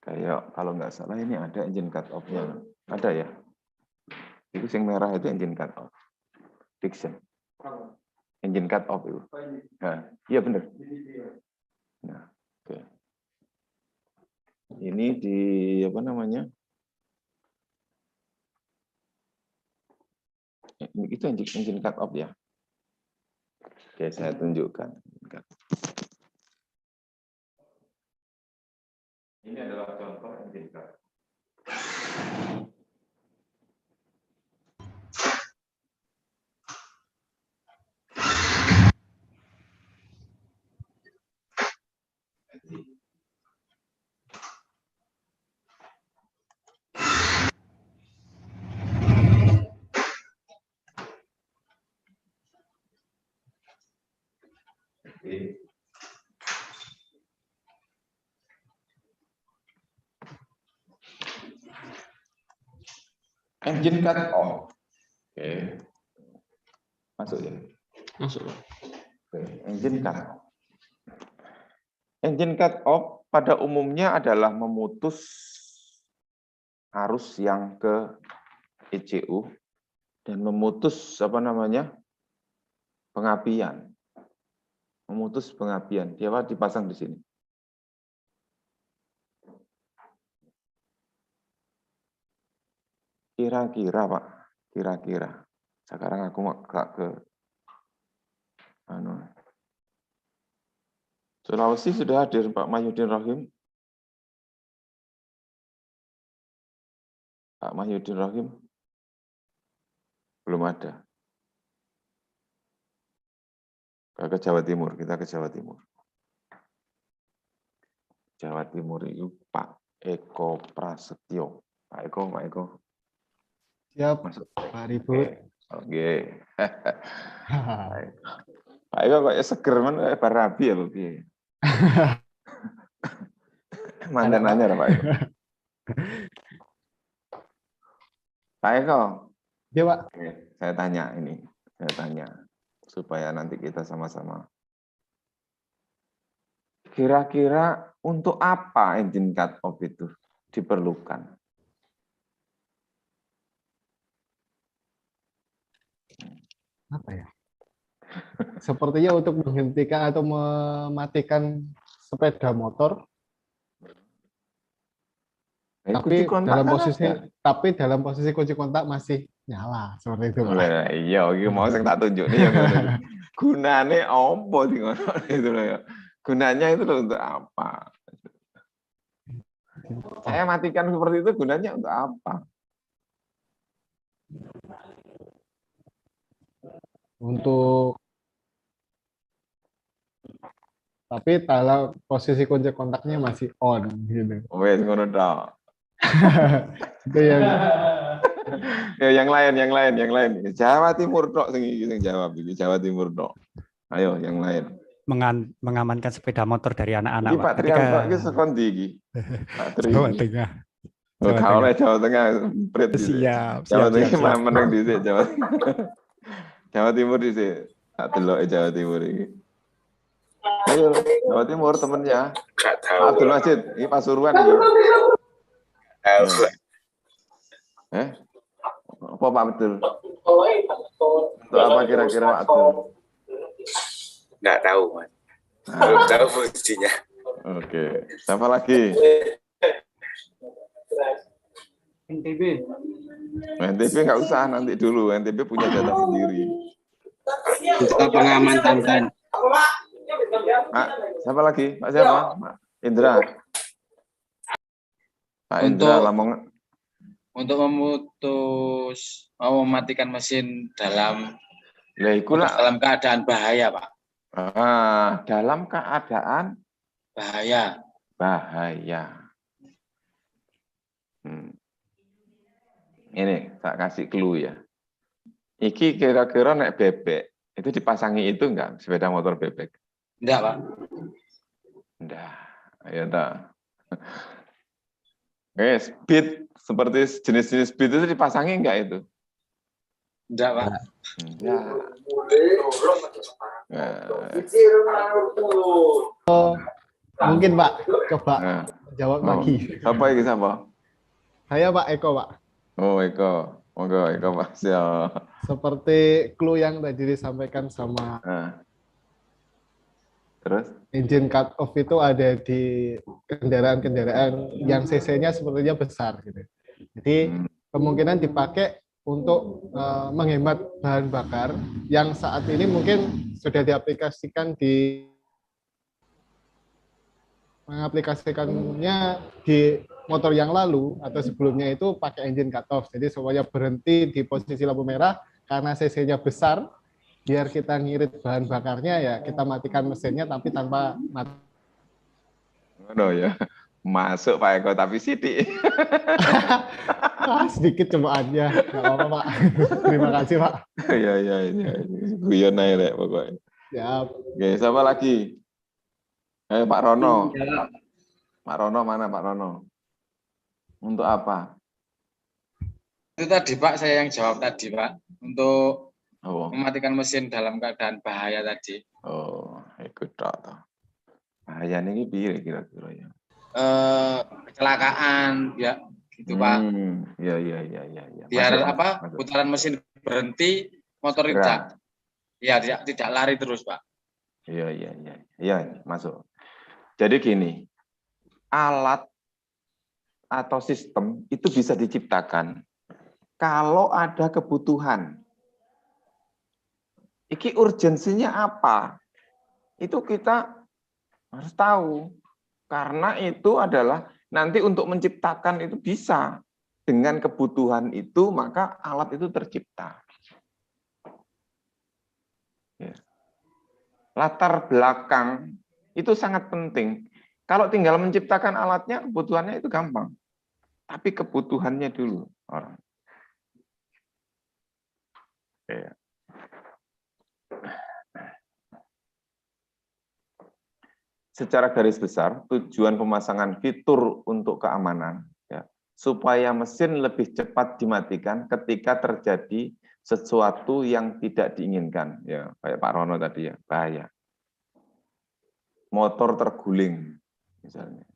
Speaker 2: Kayak kalau nggak salah ini ada engine cut off-nya. Ada ya? Itu yang merah itu engine cut off. Diction. Engine cut off itu. Nah, iya benar. Nah, oke. Ini di apa namanya? Itu engine cut off ya. Oke, saya tunjukkan. Ini adalah contoh engine cut. Engine cut off. Oke. Masuk ya?
Speaker 1: Masuk.
Speaker 2: Oke. Engine cut off. Engine cut off pada umumnya adalah memutus arus yang ke ECU dan memutus apa namanya? Pengapian. Memutus pengapian. Dia dipasang di sini. Kira-kira Pak, kira-kira. Sekarang aku mau ke Sulawesi sudah hadir Pak Mahyudin Rahim. Pak Mahyudin Rahim belum ada. Ke Jawa Timur, kita ke Jawa Timur. Jawa Timur itu Pak Eko Prasetyo. Pak Eko.
Speaker 9: Siap,
Speaker 2: masuk.
Speaker 9: Pak Ribut.
Speaker 2: Oke. Pak Eko kok seger man kayak barabi ya, Pak. Mantan aja Pak Eko. Pak Eko.
Speaker 9: Ya, Pak.
Speaker 2: Oke, saya tanya supaya nanti kita sama-sama. Kira-kira untuk apa engine cut off itu diperlukan?
Speaker 9: Apa ya? Sepertinya untuk menghentikan atau mematikan sepeda motor. Tapi dalam posisi kunci kontak masih nyala seperti itu.
Speaker 2: Iya, iki mau sing tak tunjuk nih yang gunane apa sih ngono itu loh ya. Gunanya itu loh untuk apa? Saya matikan seperti itu gunanya untuk apa?
Speaker 9: Untuk tapi dalam posisi kunci kontaknya masih on gitu.
Speaker 2: Wes ngono tok.
Speaker 9: Itu
Speaker 2: yang lain. Jawa Timur tok sing jawab iki Jawa Timur tok. Ayo yang lain.
Speaker 6: Mengamankan sepeda motor dari anak-anak.
Speaker 2: Iki Pak Trianto iki sekondi iki. Pak Tri.
Speaker 6: Jawa Tengah.
Speaker 2: Jawa Tengah.
Speaker 6: Siap.
Speaker 2: Jawa Tengah meneng dhisik Jawa. Jawa Timur dhisik. Tak deloke Jawa Timur iki. Ayo, Jawa Timur temennya. Abdul Majid, ini Pasuruan ini. Apa Pak Abdul? Untuk apa kira-kira Pak Abdul?
Speaker 10: Nggak tahu, Mas. Belum tahu fungsinya.
Speaker 2: Oke, siapa lagi?
Speaker 7: NTB.
Speaker 2: NTB nggak usah, nanti dulu. NTB punya data sendiri.
Speaker 10: Kita pengaman tambahan.
Speaker 2: Pak, siapa lagi? Pak siapa? Pak Indra. Pak Indra Lamongan.
Speaker 10: Untuk mematikan mesin dalam keadaan bahaya, Pak.
Speaker 2: Dalam keadaan bahaya. Ini tak kasih clue ya. Iki kira-kira naik bebek itu dipasangi itu enggak sepeda motor bebek?
Speaker 10: Enggak, Pak.
Speaker 2: Enggak. Ya tak. Speed seperti jenis-jenis speed itu dipasangi enggak itu?
Speaker 10: Enggak, Pak.
Speaker 2: Enggak.
Speaker 9: Mungkin Pak, coba
Speaker 2: Nah,
Speaker 9: jawab lagi.
Speaker 2: Siapa ini siapa?
Speaker 9: Saya Pak Eko Pak.
Speaker 2: Oh Eko, monggo Eko Pak. Siap.
Speaker 9: Seperti clue yang tadi disampaikan sama
Speaker 2: terus
Speaker 9: engine cut off itu ada di kendaraan-kendaraan yang cc-nya sepertinya besar gitu. Jadi kemungkinan dipakai untuk menghemat bahan bakar yang saat ini mungkin sudah diaplikasikannya di motor yang lalu atau sebelumnya itu pakai engine cut off. Jadi supaya berhenti di posisi lampu merah karena cc-nya besar, biar kita ngirit bahan bakarnya ya kita matikan mesinnya tapi tanpa mati.
Speaker 2: Oh ya, masuk Pak Eko tapi sidik.
Speaker 9: Sedikit cobaannya, nggak apa-apa Pak. Terima kasih Pak.
Speaker 2: Iya. Guyon aja pokoknya.
Speaker 9: Ya.
Speaker 2: Oke, siapa lagi? Pak Rono. Pak Rono mana Pak Rono? Untuk apa?
Speaker 10: Itu tadi Pak, saya yang jawab tadi Pak. Untuk mematikan mesin dalam keadaan bahaya tadi.
Speaker 2: Oh, ikut toh. Bahaya ini piye kira-kira ya?
Speaker 10: Kecelakaan ya gitu Pak.
Speaker 2: Iya.
Speaker 10: Biar masuk. Putaran mesin berhenti, motor tidak lari terus Pak.
Speaker 2: Iya, masuk. Jadi gini, alat atau sistem itu bisa diciptakan kalau ada kebutuhan. Iki urgensinya apa? Itu kita harus tahu. Karena itu adalah nanti untuk menciptakan itu bisa. Dengan kebutuhan itu, maka alat itu tercipta. Ya. Latar belakang itu sangat penting. Kalau tinggal menciptakan alatnya, kebutuhannya itu gampang. Tapi kebutuhannya dulu orang. Ya. Secara garis besar, tujuan pemasangan fitur untuk keamanan, ya, supaya mesin lebih cepat dimatikan ketika terjadi sesuatu yang tidak diinginkan. Ya, kayak Pak Rono tadi ya, bahaya. Motor terguling, misalnya.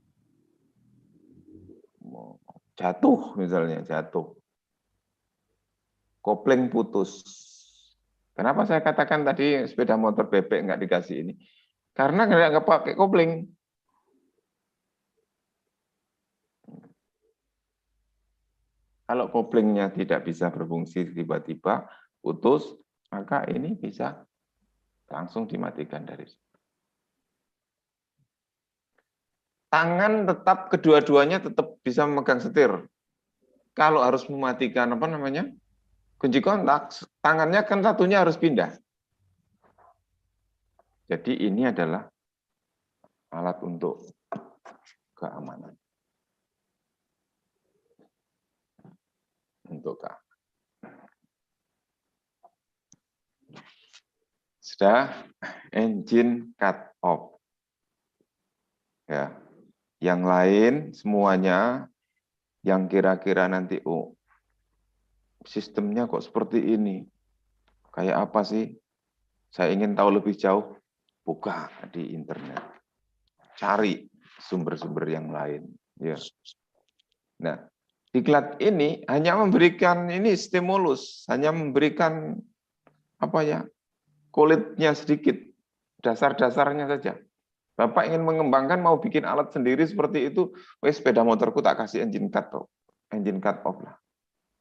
Speaker 2: Jatuh, misalnya, jatuh. Kopling putus. Kenapa saya katakan tadi sepeda motor bebek nggak dikasih ini? Karena nggak pakai kopling. Kalau koplingnya tidak bisa berfungsi tiba-tiba putus, maka ini bisa langsung dimatikan dari situ. Tangan tetap kedua-duanya tetap bisa memegang setir. Kalau harus mematikan kunci kontak, tangannya kan satunya harus pindah. Jadi ini adalah alat untuk keamanan. Untuk sudah engine cut off. Ya. Yang lain semuanya yang kira-kira nanti sistemnya kok seperti ini. Kayak apa sih? Saya ingin tahu lebih jauh. Buka di internet. Cari sumber-sumber yang lain, ya. Nah, diklat ini hanya memberikan ini stimulus, hanya memberikan kulitnya sedikit, dasar-dasarnya saja. Bapak ingin mengembangkan, mau bikin alat sendiri seperti itu, sepeda motorku tak kasih engine cut off lah.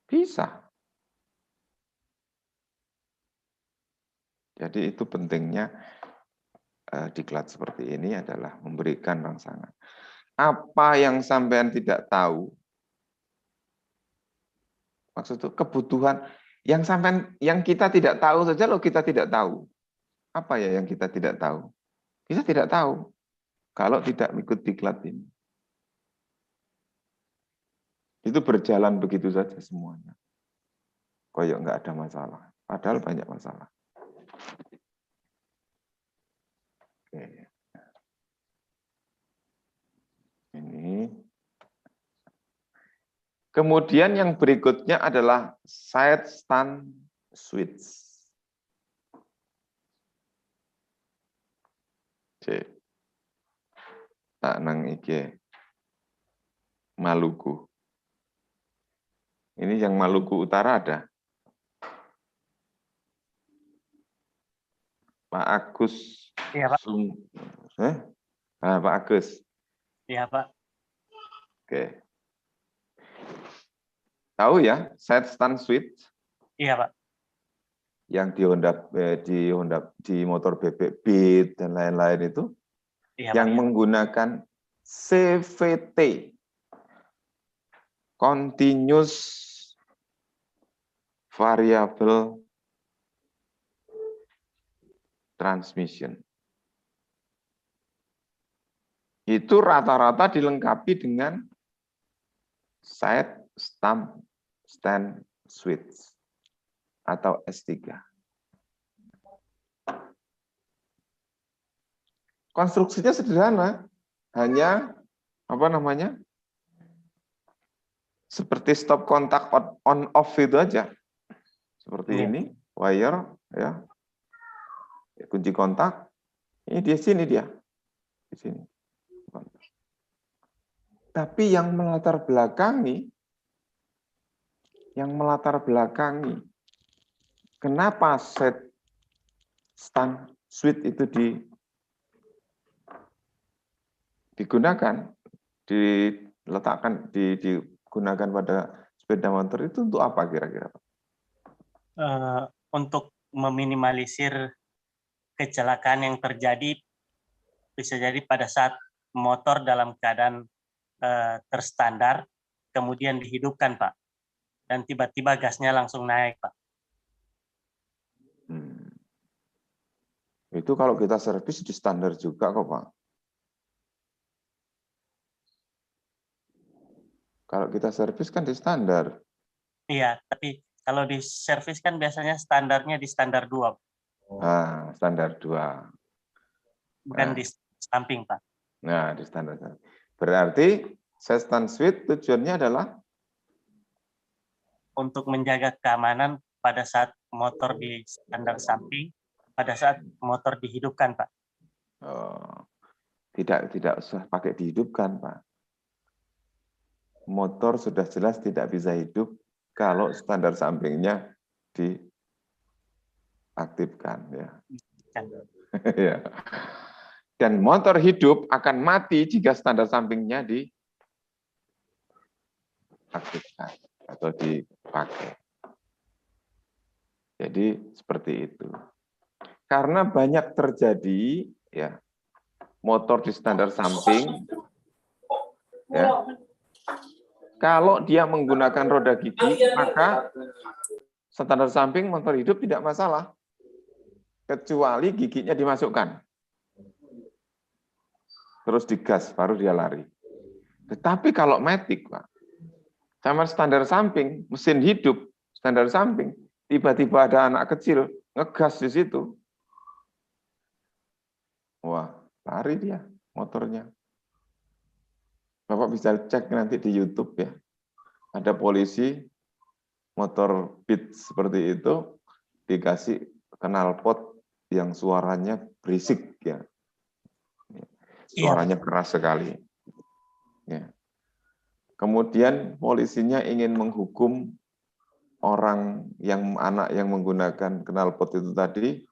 Speaker 2: Bisa. Jadi itu pentingnya diklat seperti ini adalah memberikan rangsangan. Apa yang sampean tidak tahu, maksud itu kebutuhan yang kita tidak tahu saja loh, kita tidak tahu. Apa ya yang kita tidak tahu? Kita tidak tahu kalau tidak ikut diklat ini. Itu berjalan begitu saja semuanya. Koyok nggak ada masalah. Padahal banyak masalah. Oke. Ini. Kemudian yang berikutnya adalah side stand switch. tak nang iki Maluku. Ini yang Maluku Utara ada. Pak Agus.
Speaker 4: Iya, Pak.
Speaker 2: Pak Agus.
Speaker 4: Iya, Pak.
Speaker 2: Oke. Tahu ya, side stand switch?
Speaker 4: Iya, Pak.
Speaker 2: Yang di motor bebek Beat dan lain-lain itu,
Speaker 4: iya,
Speaker 2: yang
Speaker 4: Pak.
Speaker 2: menggunakan CVT, Continuous Variable Transmission. Itu rata-rata dilengkapi dengan side stand switch atau S3. Konstruksinya sederhana, hanya seperti stop kontak on off itu aja. Seperti ini, wire ya. Kunci kontak. Ini di sini dia. Di sini. Tapi yang melatar belakangi kenapa set stand switch itu digunakan, digunakan pada sepeda motor itu untuk apa kira-kira, Pak?
Speaker 4: Untuk meminimalisir kecelakaan yang terjadi, bisa jadi pada saat motor dalam keadaan terstandar, kemudian dihidupkan, Pak. Dan tiba-tiba gasnya langsung naik, Pak.
Speaker 2: Itu kalau kita servis di standar juga kok, Pak. Kalau kita servis kan di standar.
Speaker 4: Iya, tapi kalau di servis kan biasanya standarnya di standar 2.
Speaker 2: Nah, standar 2.
Speaker 4: Bukan di samping, Pak.
Speaker 2: Nah, di standar. Berarti set stand switch tujuannya adalah
Speaker 4: untuk menjaga keamanan pada saat motor di standar samping, pada saat motor dihidupkan, Pak.
Speaker 2: Oh, tidak usah pakai dihidupkan, Pak. Motor sudah jelas tidak bisa hidup kalau standar sampingnya diaktifkan, ya. Ya. Dan motor hidup akan mati jika standar sampingnya diaktifkan atau dipakai. Jadi seperti itu. Karena banyak terjadi ya motor di standar samping, ya. Kalau dia menggunakan roda gigi, maka standar samping motor hidup tidak masalah, kecuali giginya dimasukkan. Terus digas, baru dia lari. Tetapi kalau matic, Pak, sama standar samping, mesin hidup, standar samping, tiba-tiba ada anak kecil ngegas di situ. Wah, lari dia motornya. Bapak bisa cek nanti di YouTube ya. Ada polisi motor Beat seperti itu dikasih knalpot yang suaranya berisik ya. Suaranya keras sekali. Ya. Kemudian polisinya ingin menghukum anak yang menggunakan knalpot itu tadi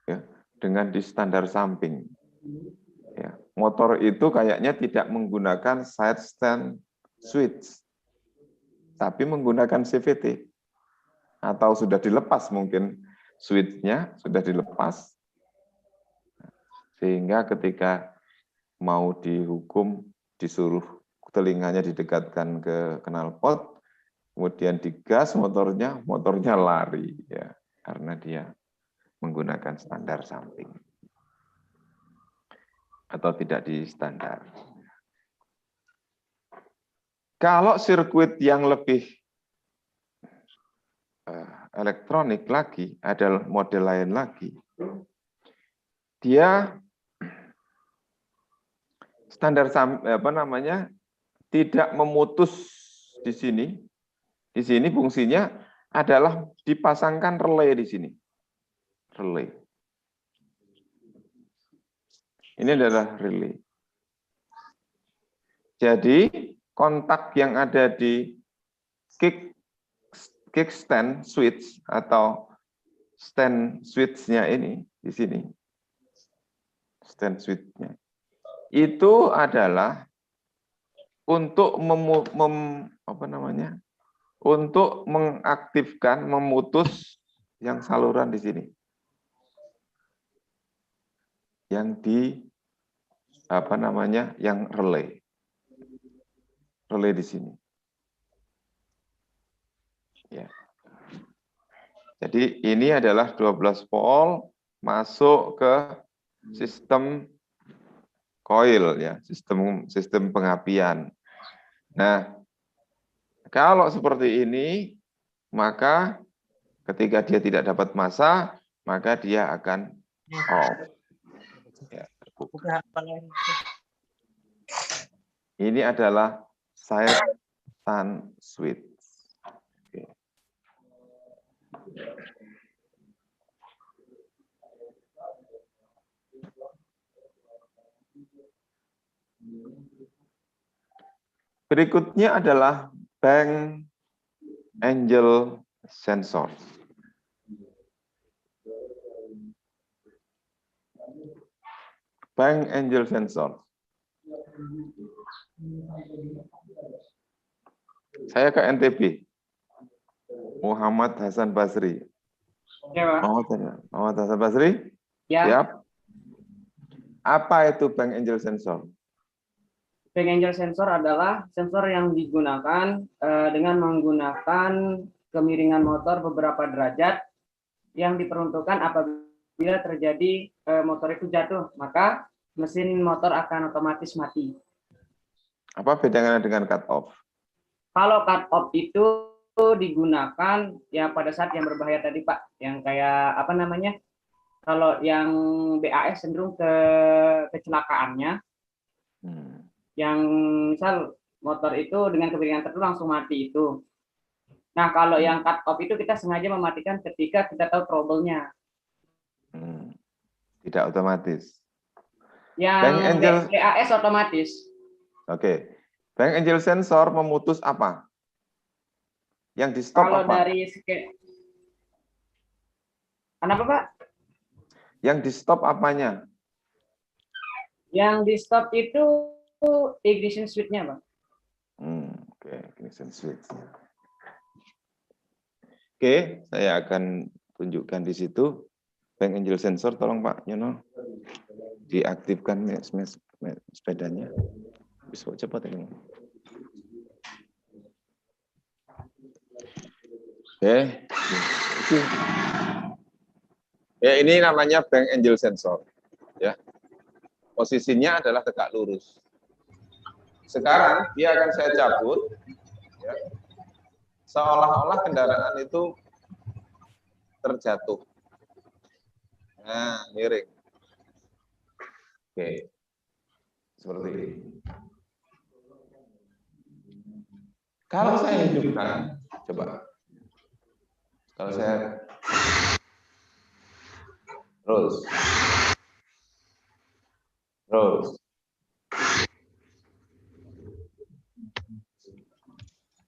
Speaker 2: ya, dengan di standar samping. Ya. Motor itu kayaknya tidak menggunakan side stand switch, tapi menggunakan CVT. Atau sudah dilepas mungkin switch-nya, sudah dilepas. Sehingga ketika mau dihukum, disuruh telinganya didekatkan ke knalpot, kemudian digas motornya lari ya, karena dia menggunakan standar samping atau tidak di standar. Kalau sirkuit yang lebih elektronik lagi, ada model lain lagi, dia standar tidak memutus di sini. Di sini fungsinya adalah dipasangkan relay di sini. Relay. Ini adalah relay. Jadi kontak yang ada di kickstand switch atau stand switch-nya ini di sini. Stand switch-nya. Itu adalah untuk untuk mengaktifkan, memutus yang saluran di sini. Yang di yang relay. Relay di sini. Ya. Jadi ini adalah 12 volt masuk ke sistem coil ya, sistem pengapian. Nah, kalau seperti ini, maka ketika dia tidak dapat massa, maka dia akan off. Ya. Ini adalah silent switch. Oke. Berikutnya adalah Bang Angel sensor. Bang Angel sensor. Saya ke NTB. Muhammad Hasan Basri.
Speaker 7: Ya, Pak.
Speaker 2: Muhammad Hasan Basri?
Speaker 7: Ya.
Speaker 2: Siap. Apa itu Bang Angel sensor?
Speaker 7: Bang Angel sensor adalah sensor yang digunakan dengan menggunakan kemiringan motor beberapa derajat yang diperuntukkan apabila terjadi motor itu jatuh, maka mesin motor akan otomatis mati.
Speaker 2: Apa bedanya dengan cut off?
Speaker 7: Kalau cut off itu digunakan ya pada saat yang berbahaya tadi, Pak, yang kayak apa namanya? Kalau yang BAS cenderung ke kecelakaannya. Yang misal motor itu dengan kemiringan tertentu langsung mati itu. Nah, kalau yang cut off itu kita sengaja mematikan ketika kita tahu trouble-nya.
Speaker 2: Tidak otomatis.
Speaker 7: Yang BAS otomatis.
Speaker 2: Oke. Bang Angel sensor memutus apa? Yang di stop
Speaker 7: kalau
Speaker 2: apa?
Speaker 7: Dari kenapa, Pak?
Speaker 2: Yang di stop apanya?
Speaker 7: Yang di stop itu ignition switch-nya, Pak.
Speaker 2: Oke, ignition switch. Oke, saya akan tunjukkan di situ. Bang Angel sensor, tolong Pak Yono diaktifkan sepedanya. Bisa cepat ini. Oke. Ya, ini namanya Bang Angel sensor. Ya. Posisinya adalah tegak lurus. Sekarang dia akan saya cabut, ya. Seolah-olah kendaraan itu terjatuh. Nah, miring. Oke. Seperti ini. Kalau saya hidupkan, coba. Kalau saya terus.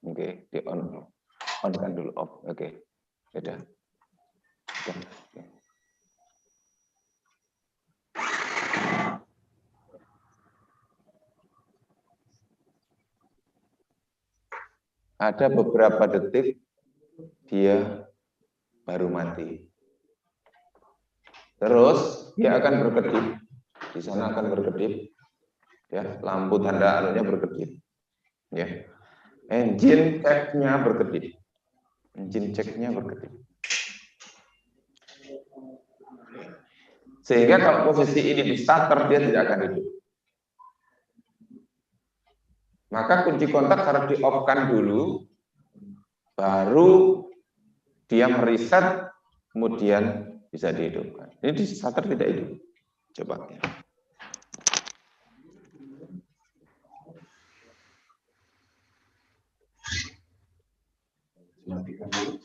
Speaker 2: Oke, di on kan dulu off. Oke. Beda. Oke. Ada beberapa detik dia baru mati. Terus dia akan berkedip. Di sana akan berkedip. Ya, lampu tanda anunya berkedip. Ya. Engine check-nya berkedip. Engine check-nya berkedip. Sehingga kalau posisi ini di starter dia tidak akan hidup. Maka kunci kontak harus di-off-kan dulu, baru dia mereset, kemudian bisa dihidupkan. Ini di starter tidak hidup. Coba. Matikan dulu.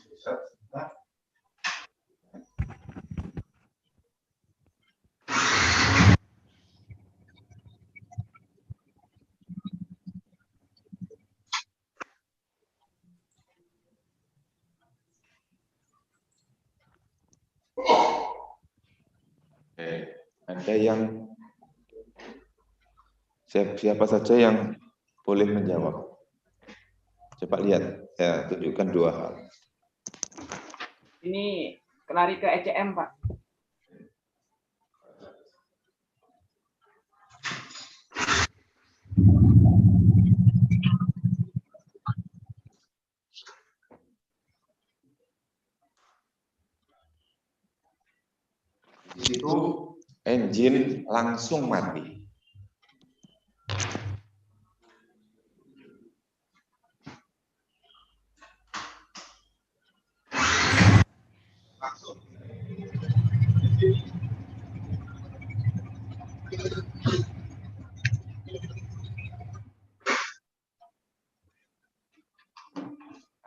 Speaker 2: Ada yang siapa saja yang boleh menjawab? Coba lihat, saya tunjukkan 2 hal.
Speaker 7: Ini lari ke ECM, Pak.
Speaker 2: Di situ engine langsung mati.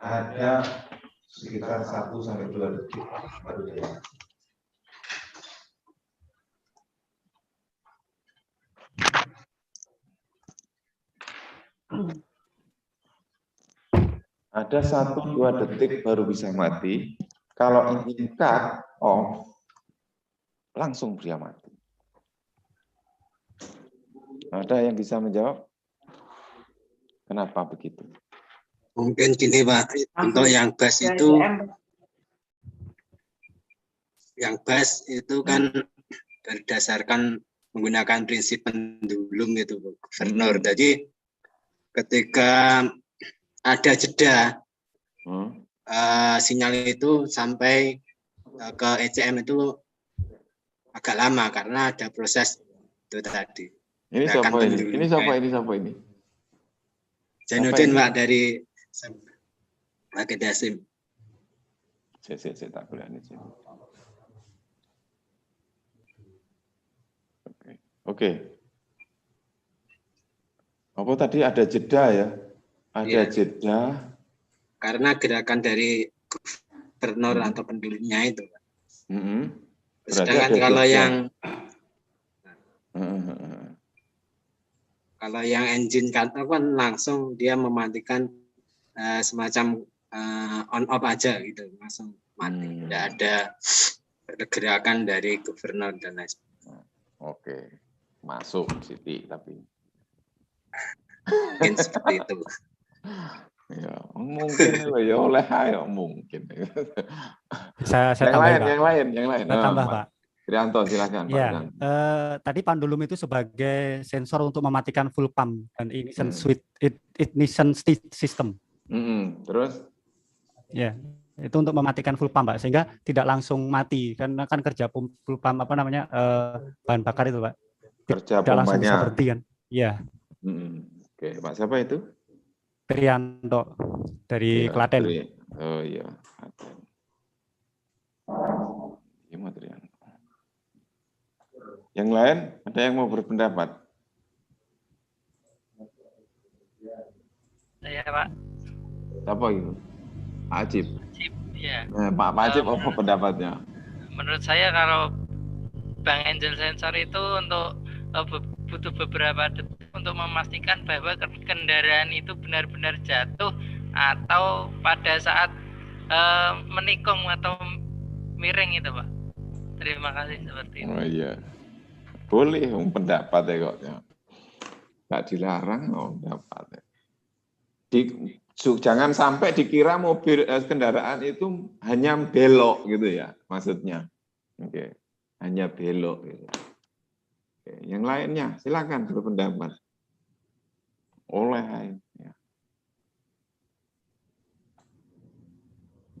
Speaker 2: Ada sekitar 1 sampai 2 detik baru dia. Ada 1-2 detik baru bisa mati. Kalau engine cut off, langsung dia mati. Ada yang bisa menjawab? Kenapa begitu?
Speaker 11: Mungkin gini Pak, untuk yang gas itu kan berdasarkan menggunakan prinsip pendulum itu gubernur. Jadi ketika ada jeda sinyal itu sampai ke ECM itu agak lama karena ada proses itu tadi.
Speaker 2: Ini siapa ini? Ini siapa ini? Siapa ini?
Speaker 11: Zainuddin Pak dari Pak Dasim.
Speaker 2: Saya tak berani. Oke. Apa tadi ada jeda ya? Ada jeda.
Speaker 11: Karena gerakan dari gubernur atau pendulumnya itu. Sedangkan kalau yang engine cut off kan langsung dia mematikan semacam on off aja gitu, langsung mati. Tidak ada gerakan dari gubernur dan lain sebagainya.
Speaker 2: Oke, masuk Siti tapi
Speaker 11: mungkin seperti itu.
Speaker 2: Ya, mungkin ya oleh ayo mungkin.
Speaker 6: Saya
Speaker 2: yang lain.
Speaker 6: Saya tambah, Pak.
Speaker 2: Trianto, silakan.
Speaker 6: Ya, tadi pendulum itu sebagai sensor untuk mematikan full pump dan ignition system.
Speaker 2: Terus?
Speaker 6: Ya, itu untuk mematikan full pump, Pak, sehingga tidak langsung mati karena kan kerja full pump bahan bakar itu, Pak.
Speaker 2: Kerja
Speaker 6: tidak langsung bisa
Speaker 2: pumpanya.
Speaker 6: berhenti kan? Iya.
Speaker 2: Oke, Pak siapa itu?
Speaker 6: Trianto dari Klaten.
Speaker 2: Oh iya. Trianto. Yang lain ada yang mau berpendapat?
Speaker 8: Saya Pak.
Speaker 2: Siapa itu? Pak Ajib.
Speaker 8: Ya.
Speaker 2: Pak Ajib apa pendapatnya?
Speaker 8: Menurut saya kalau bank angel sensor itu untuk butuh beberapa detik untuk memastikan bahwa kendaraan itu benar-benar jatuh atau pada saat menikung atau miring itu, Pak. Terima kasih seperti itu.
Speaker 2: Oh iya. Boleh pendapat ya kok. Nggak dilarang pendapat. Jangan sampai dikira mobil kendaraan itu hanya belok gitu ya, maksudnya. Oke. Hanya belok gitu. Oke. Yang lainnya silakan berpendapat. Oleh ya.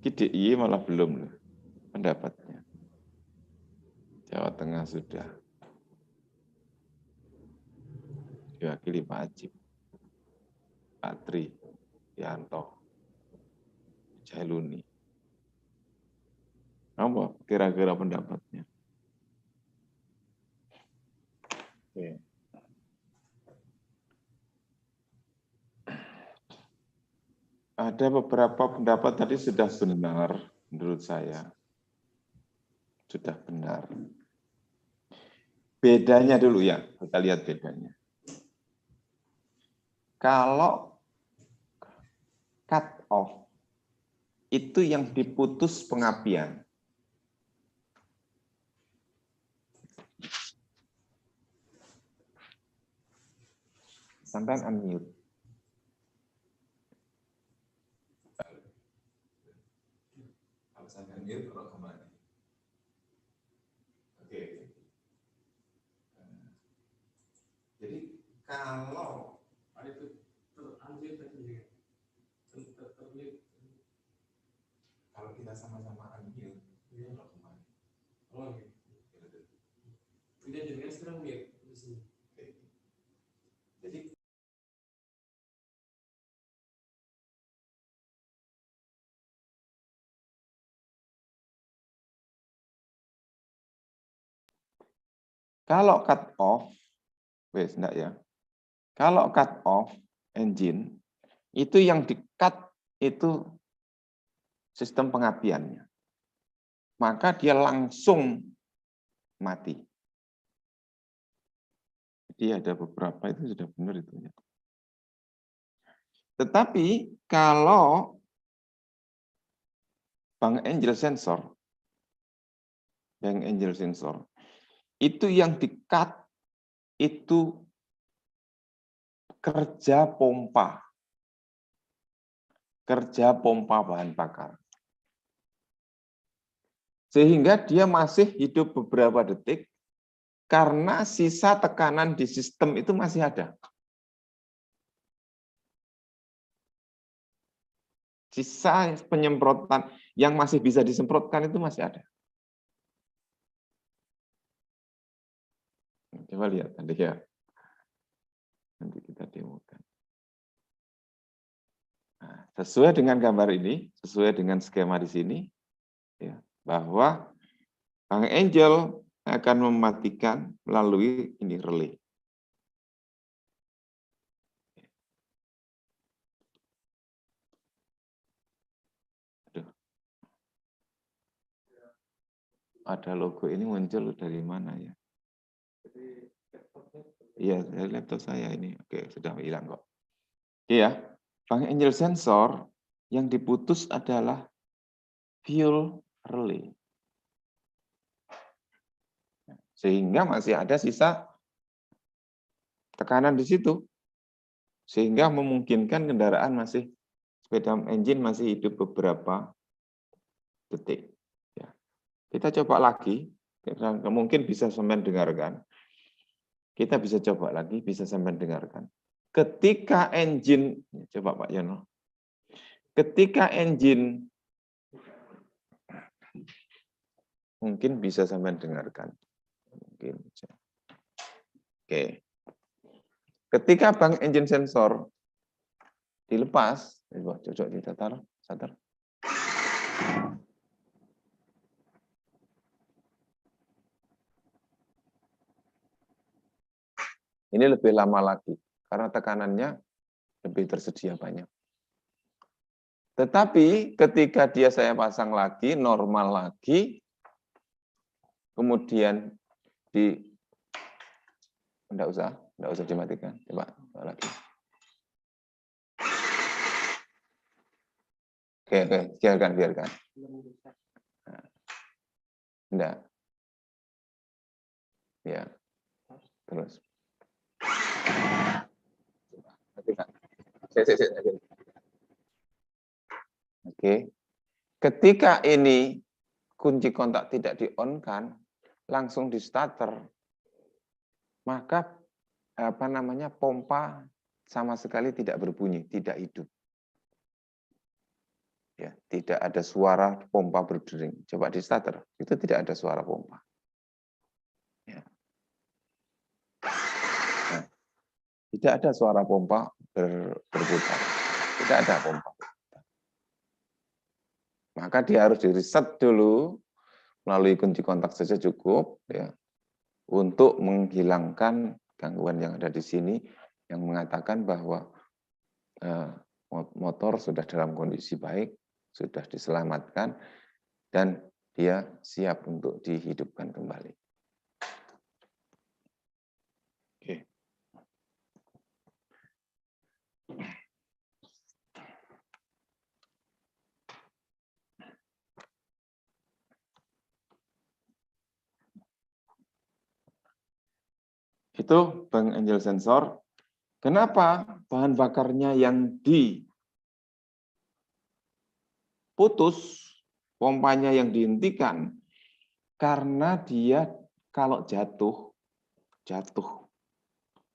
Speaker 2: DIY malah belum loh pendapatnya. Jawa Tengah sudah. Diwakili Pak Ajib, Pak Tri, Yanto, Jailuni. Apa kira-kira pendapatnya? Oke. Ada beberapa pendapat tadi sudah benar menurut saya. Sudah benar. Bedanya dulu ya, kita lihat bedanya. Kalau cut off, itu yang diputus pengapian. Sampai unmute.
Speaker 12: Kalau sampai unmute, kalau kembali. Oke. Jadi kalau kalau kita sama-sama unmute, kalau kembali. Oh, gitu. Tidak jadi sekarang mute. Jadi
Speaker 2: kalau cut off, wes enggak ya. Kalau cut off engine itu yang di-cut itu sistem pengapiannya. Maka dia langsung mati. Jadi ada beberapa itu sudah benar itu ya. Tetapi kalau Bang Angel sensor itu yang di-cut itu kerja pompa bahan bakar. Sehingga dia masih hidup beberapa detik karena sisa tekanan di sistem itu masih ada. Sisa penyemprotan yang masih bisa disemprotkan itu masih ada. Coba lihat tadi ya. Nanti kita demokan. Nah, sesuai dengan gambar ini, sesuai dengan skema di sini, ya, bahwa Bang Angel akan mematikan melalui ini relay. Aduh. Ada logo ini muncul dari mana ya? Iya, dari laptop saya ini. Oke, sudah hilang kok. Iya, Bang Angel sensor yang diputus adalah fuel relay. Sehingga masih ada sisa tekanan di situ. Sehingga memungkinkan kendaraan masih, sepeda engine masih hidup beberapa detik. Ya. Kita coba lagi, mungkin bisa sampai dengarkan. Kita bisa coba lagi, bisa sampai dengarkan. Ketika engine, coba Pak Yono, ketika engine, mungkin bisa sampai dengarkan. Mungkin. Oke. Ketika Bang engine sensor dilepas, cocok kita taruh, starter. Ini lebih lama lagi, karena tekanannya lebih tersedia banyak. Tetapi ketika dia saya pasang lagi, normal lagi, kemudian enggak usah dimatikan. Coba lagi. Oke, biarkan. Enggak. Ya. Terus. Oke. Ketika ini kunci kontak tidak di-on-kan, langsung di starter, maka pompa sama sekali tidak berbunyi, tidak hidup. Ya, tidak ada suara pompa berdering. Coba di starter, itu tidak ada suara pompa. Ya. Nah, tidak ada suara pompa berputar. Tidak ada pompa. Maka dia harus di-reset dulu melalui kunci kontak saja cukup ya untuk menghilangkan gangguan yang ada di sini yang mengatakan bahwa motor sudah dalam kondisi baik, sudah diselamatkan dan dia siap untuk dihidupkan kembali. Oke. Itu Bang Angel sensor Kenapa bahan bakarnya yang diputus, pompanya yang dihentikan? Karena dia kalau jatuh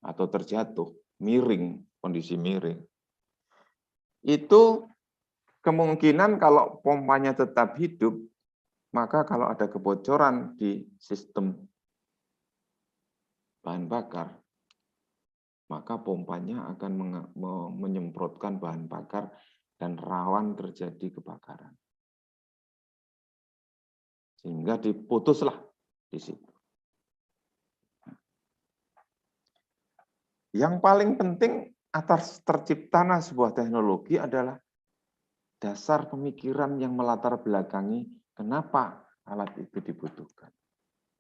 Speaker 2: atau terjatuh, miring, kondisi miring, itu kemungkinan kalau pompanya tetap hidup, maka kalau ada kebocoran di sistem bahan bakar, maka pompanya akan menyemprotkan bahan bakar dan rawan terjadi kebakaran. Sehingga diputuslah di situ. Yang paling penting atas terciptanya sebuah teknologi adalah dasar pemikiran yang melatar belakangi kenapa alat itu dibutuhkan.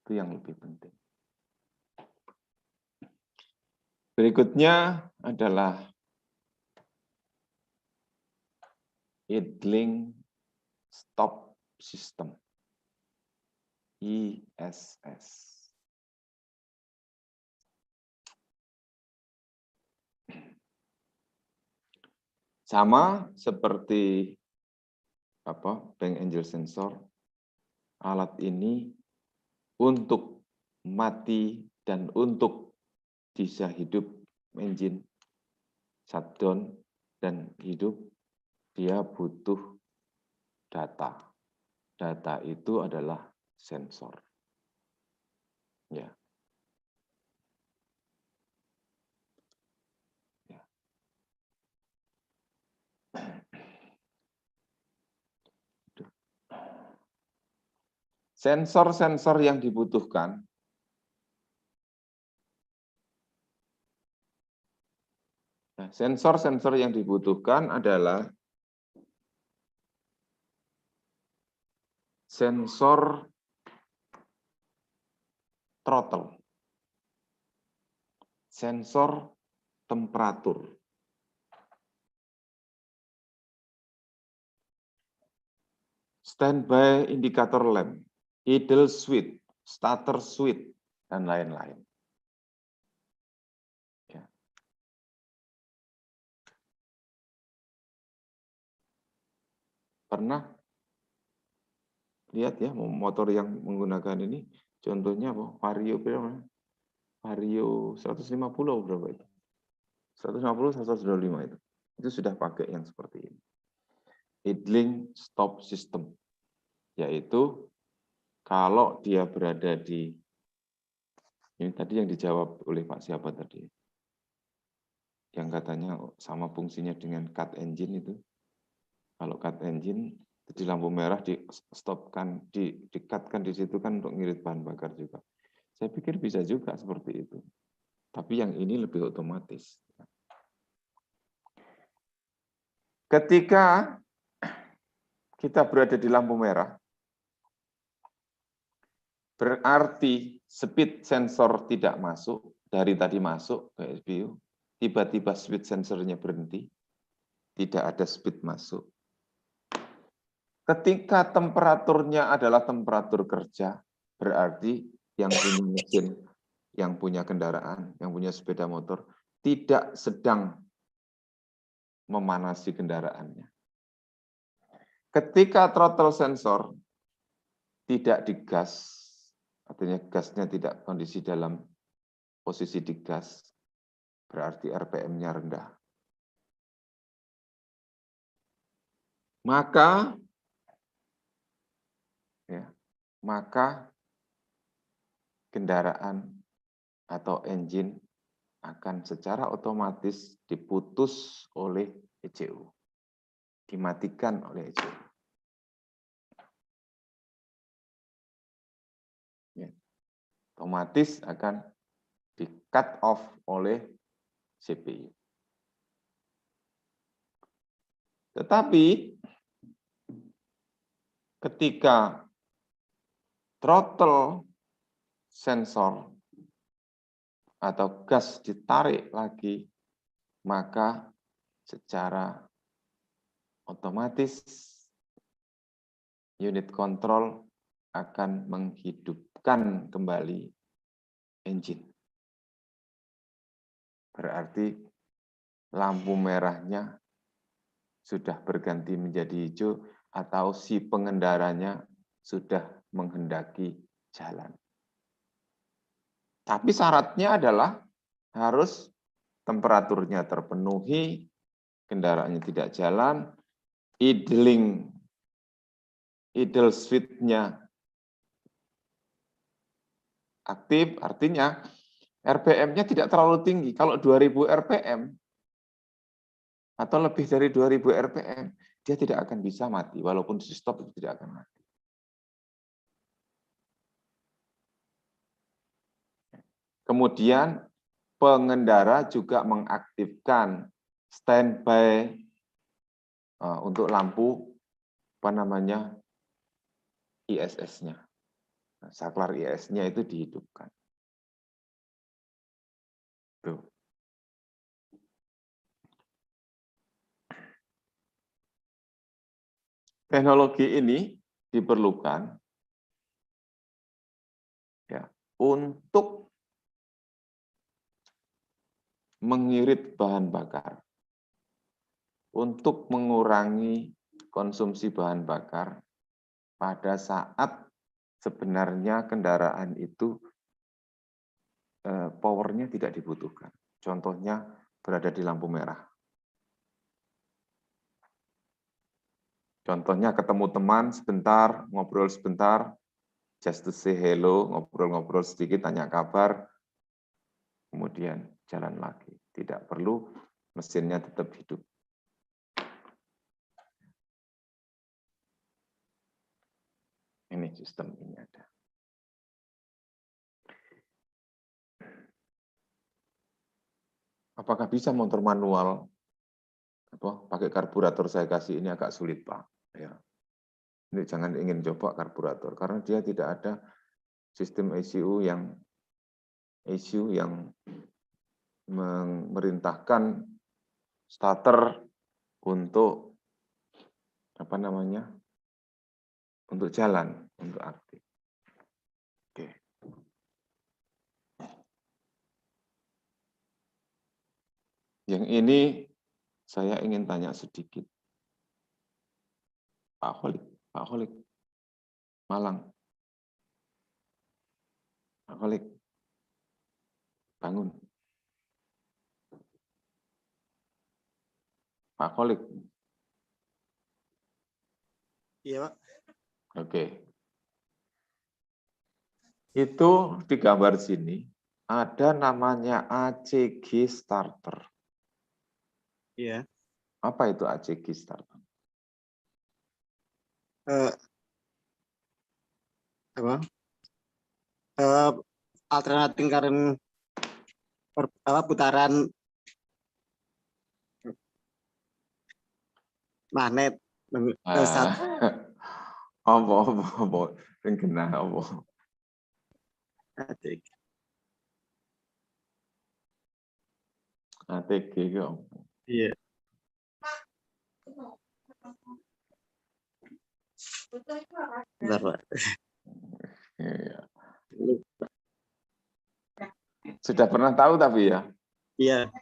Speaker 2: Itu yang lebih penting. Berikutnya adalah idling stop system, ISS. Sama seperti bank angel sensor, alat ini untuk mati dan untuk bisa hidup engine shutdown dan hidup, dia butuh data. Data itu adalah sensor. Ya. Sensor-sensor yang dibutuhkan adalah sensor throttle, sensor temperatur, standby indikator lamp, idle switch, starter switch, dan lain-lain. Ya. Pernah lihat ya motor yang menggunakan ini, contohnya apa? Vario berapa? Vario 150 berapa itu? 150, 125 itu. Itu sudah pakai yang seperti ini. Idling stop system, yaitu kalau dia berada di, ini tadi yang dijawab oleh Pak siapa tadi, yang katanya sama fungsinya dengan cut engine itu. Kalau cut engine di lampu merah di stopkan, di-cut-kan di situ kan untuk ngirit bahan bakar juga. Saya pikir bisa juga seperti itu. Tapi yang ini lebih otomatis. Ketika kita berada di lampu merah, berarti speed sensor tidak masuk, dari tadi masuk ke SPU, tiba-tiba speed sensornya berhenti, tidak ada speed masuk. Ketika temperaturnya adalah temperatur kerja, berarti yang punya mesin, yang punya kendaraan, yang punya sepeda motor, tidak sedang memanasi kendaraannya. Ketika throttle sensor tidak digas, artinya gasnya tidak kondisi dalam posisi digas, berarti RPM-nya rendah. Maka kendaraan atau engine akan secara otomatis diputus oleh ECU, dimatikan oleh ECU. Ya. Otomatis akan di cut off oleh CPU. Tetapi ketika throttle sensor atau gas ditarik lagi, maka secara otomatis unit kontrol akan menghidupkan kembali engine. Berarti lampu merahnya sudah berganti menjadi hijau atau si pengendaranya sudah menghendaki jalan. Tapi syaratnya adalah harus temperaturnya terpenuhi, kendaraannya tidak jalan, idle switch-nya aktif, artinya RPM-nya tidak terlalu tinggi. Kalau 2000 RPM atau lebih dari 2000 RPM, dia tidak akan bisa mati, walaupun di stop itu tidak akan mati. Kemudian pengendara juga mengaktifkan standby untuk lampu ISS-nya. Saklar ISS-nya itu dihidupkan. Tuh. Teknologi ini diperlukan ya, untuk mengirit bahan bakar, untuk mengurangi konsumsi bahan bakar pada saat sebenarnya kendaraan itu powernya tidak dibutuhkan. Contohnya berada di lampu merah. Contohnya ketemu teman sebentar, ngobrol sebentar, just to say hello, ngobrol-ngobrol sedikit, tanya kabar, kemudian jalan lagi. Tidak perlu mesinnya tetap hidup. Ini sistem ini ada. Apakah bisa motor manual? Pakai karburator saya kasih ini agak sulit, Pak. Ya. Ini jangan ingin coba karburator karena dia tidak ada sistem ECU yang memerintahkan starter untuk untuk jalan, untuk aktif. Oke. Yang ini saya ingin tanya sedikit. Pak Kholik, Malang. Pak Kholik, bangun. Pak Kholik.
Speaker 11: Iya, Pak.
Speaker 2: Oke. Itu di gambar sini ada namanya ACG starter.
Speaker 11: Iya.
Speaker 2: Apa itu ACG starter?
Speaker 11: Alternating current putaran magnet.
Speaker 2: Apa sing kena apa? ATG itu apa?
Speaker 11: Iya. Bentar, Pak.
Speaker 2: Iya. Sudah pernah tahu tapi ya?
Speaker 11: Iya.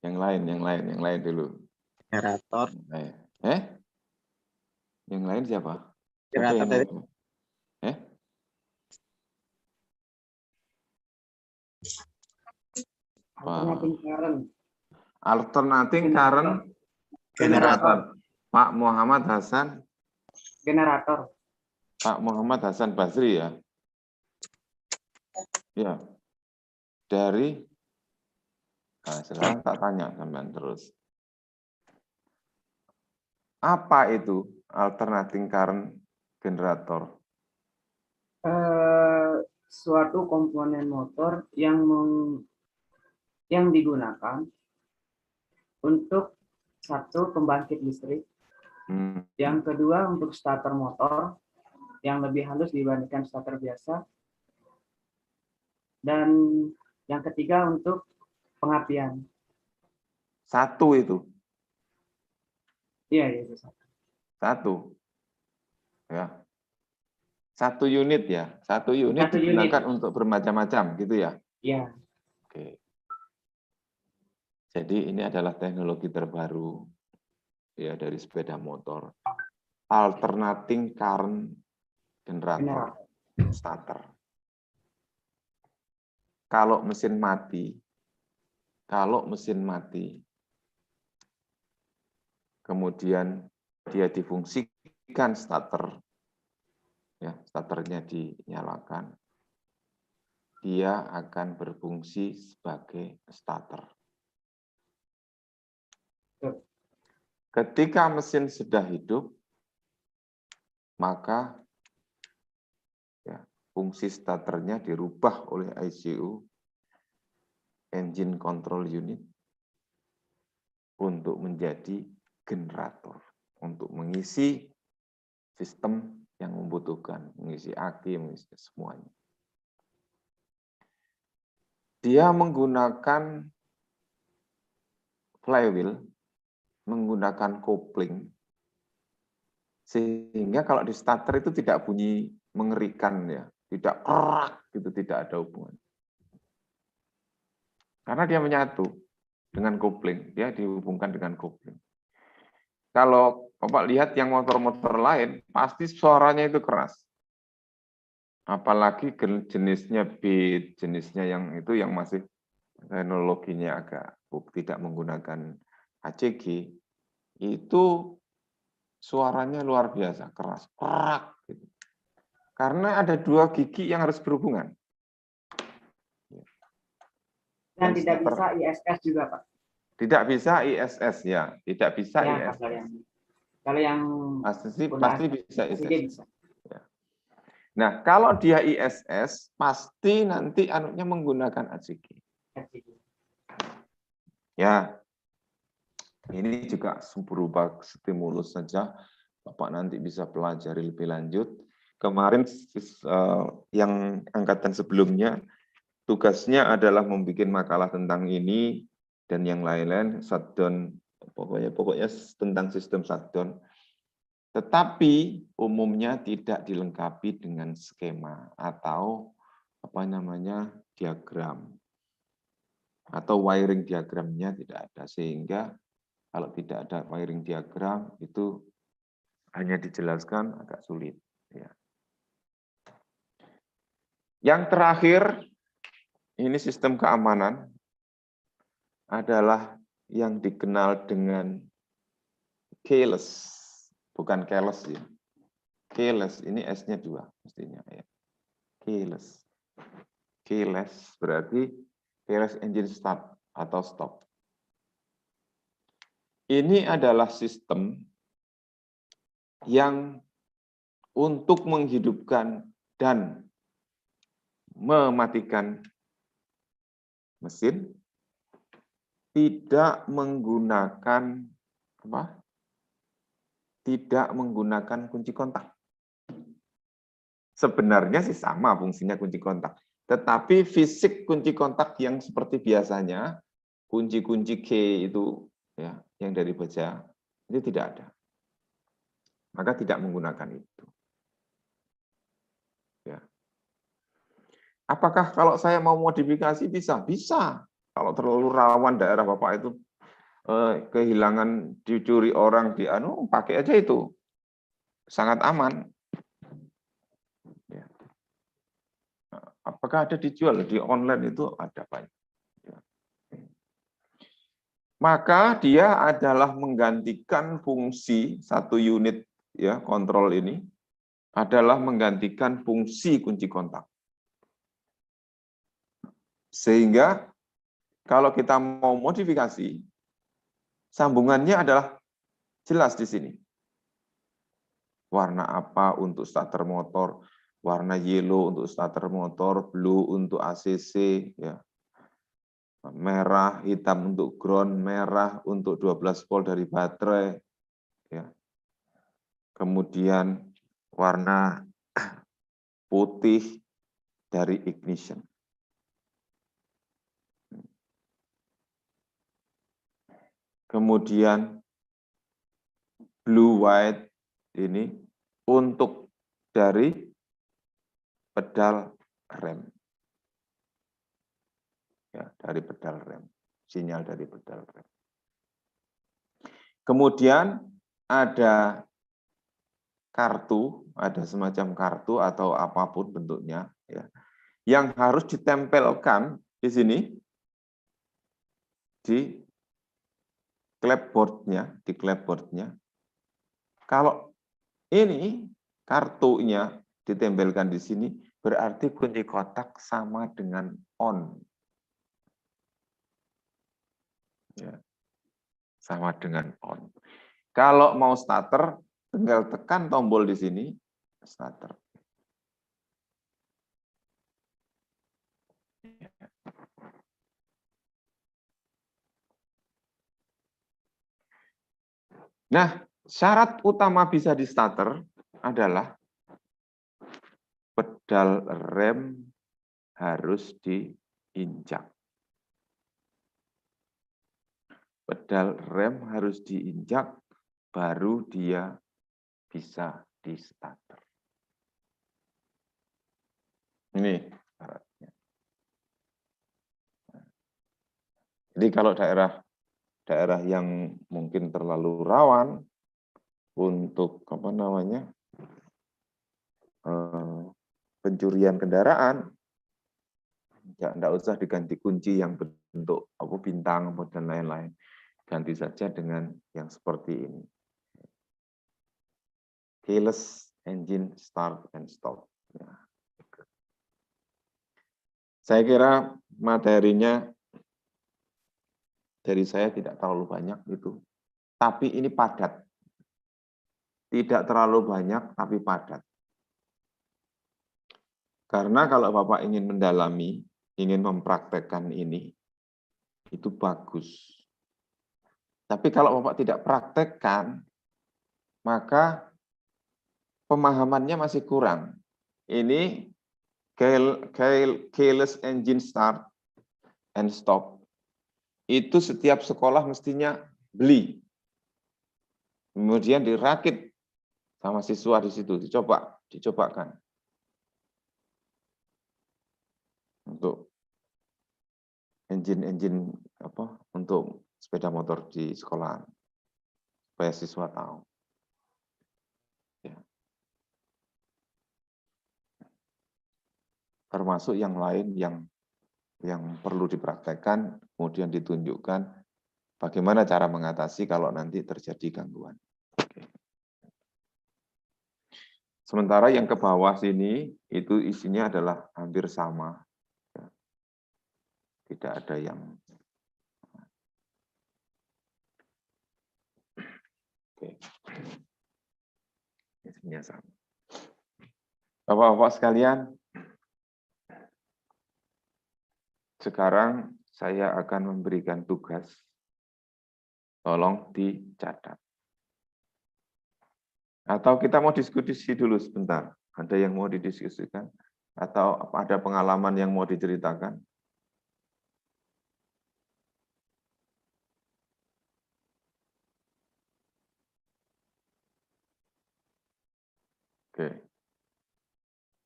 Speaker 2: Yang lain dulu.
Speaker 11: Generator.
Speaker 2: Yang lain siapa?
Speaker 11: Generator tadi.
Speaker 2: Alternating current generator. Pak Muhammad Hasan.
Speaker 7: Generator.
Speaker 2: Pak Muhammad Hasan Basri ya. Ya. Dari sekarang tak tanya sampean terus. Apa itu alternating current generator?
Speaker 7: Suatu komponen motor yang digunakan untuk satu pembangkit listrik, yang kedua untuk starter motor yang lebih halus dibandingkan starter biasa, dan yang ketiga untuk pengapian.
Speaker 2: Satu itu?
Speaker 7: Iya, itu satu.
Speaker 2: Satu? Ya. Satu unit ya? Satu unit digunakan untuk bermacam-macam gitu ya?
Speaker 7: Iya.
Speaker 2: Oke. Jadi ini adalah teknologi terbaru ya dari sepeda motor. Alternating current generator starter. Kalau mesin mati, kemudian dia difungsikan starter, ya, starternya dinyalakan, dia akan berfungsi sebagai starter. Ketika mesin sudah hidup, maka ya, fungsi starternya dirubah oleh ECU, engine control unit, untuk menjadi generator, untuk mengisi sistem yang membutuhkan, mengisi aki, mengisi semuanya. Dia menggunakan flywheel, menggunakan kopling, sehingga kalau di starter itu tidak bunyi mengerikan, ya, tidak kerak, gitu, tidak ada hubungan. Karena dia menyatu dengan kopling, dia dihubungkan dengan kopling. Kalau Bapak lihat yang motor-motor lain, pasti suaranya itu keras. Apalagi jenisnya beat, jenisnya yang itu yang masih teknologinya agak tidak menggunakan ACG, itu suaranya luar biasa, keras, kerak. Gitu. Karena ada dua gigi yang harus berhubungan.
Speaker 7: Dan tidak bisa ISS juga, Pak.
Speaker 2: Tidak bisa ISS, ya. Tidak bisa
Speaker 7: ya,
Speaker 2: ISS.
Speaker 7: Kalau yang
Speaker 2: pasti bisa ISS.
Speaker 7: Bisa.
Speaker 2: Ya. Nah, kalau dia ISS, pasti nanti anaknya menggunakan ACG. Ya, ini juga berupa stimulus saja. Bapak nanti bisa pelajari lebih lanjut. Kemarin yang angkatan sebelumnya, tugasnya adalah membuat makalah tentang ini dan yang lain-lain, shutdown, pokoknya tentang sistem shutdown. Tetapi umumnya tidak dilengkapi dengan skema atau diagram atau wiring diagramnya tidak ada, sehingga kalau tidak ada wiring diagram itu hanya dijelaskan agak sulit. Ya. Yang terakhir, ini sistem keamanan adalah yang dikenal dengan keyless, bukan keyless ya. Keyless, ini S-nya 2 mestinya ya. Keyless. Keyless berarti keyless engine start atau stop. Ini adalah sistem yang untuk menghidupkan dan mematikan mesin tidak menggunakan kunci kontak. Sebenarnya sih sama fungsinya kunci kontak, tetapi fisik kunci kontak yang seperti biasanya kunci-kunci key itu ya yang dari baja itu tidak ada. Maka tidak menggunakan itu. Ya. Apakah kalau saya mau modifikasi bisa? Bisa. Kalau terlalu rawan daerah Bapak itu kehilangan, dicuri orang, pakai aja itu. Sangat aman. Ya. Apakah ada dijual? Di online itu ada banyak. Ya. Maka dia adalah menggantikan fungsi satu unit ya kontrol ini adalah menggantikan fungsi kunci kontak. Sehingga kalau kita mau modifikasi, sambungannya adalah jelas di sini. Warna apa untuk starter motor, warna yellow untuk starter motor, blue untuk ACC, ya. Merah, hitam untuk ground, merah untuk 12 volt dari baterai, ya. Kemudian warna putih dari ignition. Kemudian blue white ini untuk dari pedal rem. ya, dari pedal rem, sinyal dari pedal rem. Kemudian ada kartu, ada semacam kartu atau apapun bentuknya, ya, yang harus ditempelkan di sini di clapboard-nya. Kalau ini kartunya ditempelkan di sini, berarti kunci kotak sama dengan on. Ya, sama dengan on. Kalau mau starter, tinggal tekan tombol di sini, starter. Nah, syarat utama bisa di starter adalah pedal rem harus diinjak. Pedal rem harus diinjak, baru dia bisa di starter. Ini syaratnya. Jadi kalau daerah yang mungkin terlalu rawan untuk pencurian kendaraan, tidak usah diganti kunci yang bentuk bintang dan lain-lain, ganti saja dengan yang seperti ini, keyless engine start and stop. Saya kira materinya dari saya tidak terlalu banyak itu, tapi ini padat. Tidak terlalu banyak, tapi padat. Karena kalau Bapak ingin mendalami, ingin mempraktekkan ini, itu bagus. Tapi kalau Bapak tidak praktekkan, maka pemahamannya masih kurang. Ini keyless engine start and stop. Itu setiap sekolah mestinya beli. Kemudian dirakit sama siswa di situ, dicobakan. Untuk engine untuk sepeda motor di sekolah, supaya siswa tahu. Ya. Termasuk yang lain yang perlu dipraktekkan, kemudian ditunjukkan bagaimana cara mengatasi kalau nanti terjadi gangguan. Oke. Sementara yang ke bawah sini, itu isinya adalah hampir sama. Tidak ada yang... Oke. Isinya sama. Bapak-bapak sekalian, sekarang saya akan memberikan tugas, tolong dicatat. Atau kita mau diskusi dulu sebentar, ada yang mau didiskusikan? Atau ada pengalaman yang mau diceritakan? Oke.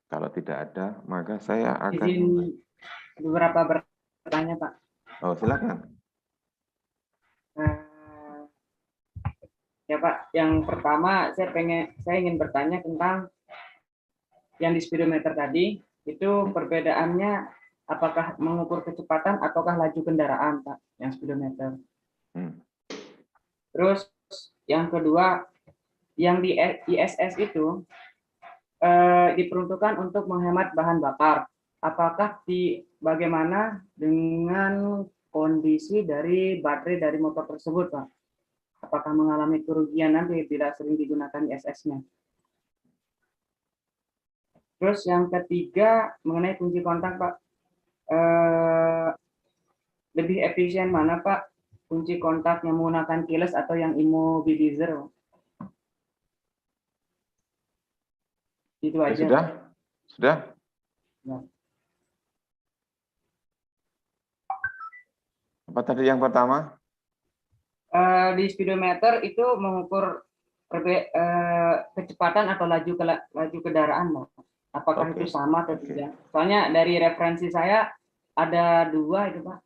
Speaker 2: Kalau tidak ada, maka saya akan...
Speaker 7: Beberapa bertanya, Pak.
Speaker 2: Oh, silakan.
Speaker 7: Ya Pak, yang pertama saya ingin bertanya tentang yang di speedometer tadi, itu perbedaannya apakah mengukur kecepatan ataukah laju kendaraan, Pak, yang speedometer. Terus yang kedua, yang di ISS itu diperuntukkan untuk menghemat bahan bakar. Apakah bagaimana dengan kondisi dari baterai dari motor tersebut, Pak? Apakah mengalami kerugian nanti bila sering digunakan ISS-nya? Terus yang ketiga, mengenai kunci kontak, Pak. Lebih efisien mana, Pak? Kunci kontak yang menggunakan keyless atau yang immobilizer? Itu aja.
Speaker 2: Sudah?
Speaker 7: Ya.
Speaker 2: Apa tadi yang pertama?
Speaker 7: Di speedometer itu mengukur kecepatan atau laju kendaraan, Pak. Apakah itu sama atau tidak? Soalnya dari referensi saya ada dua itu Pak.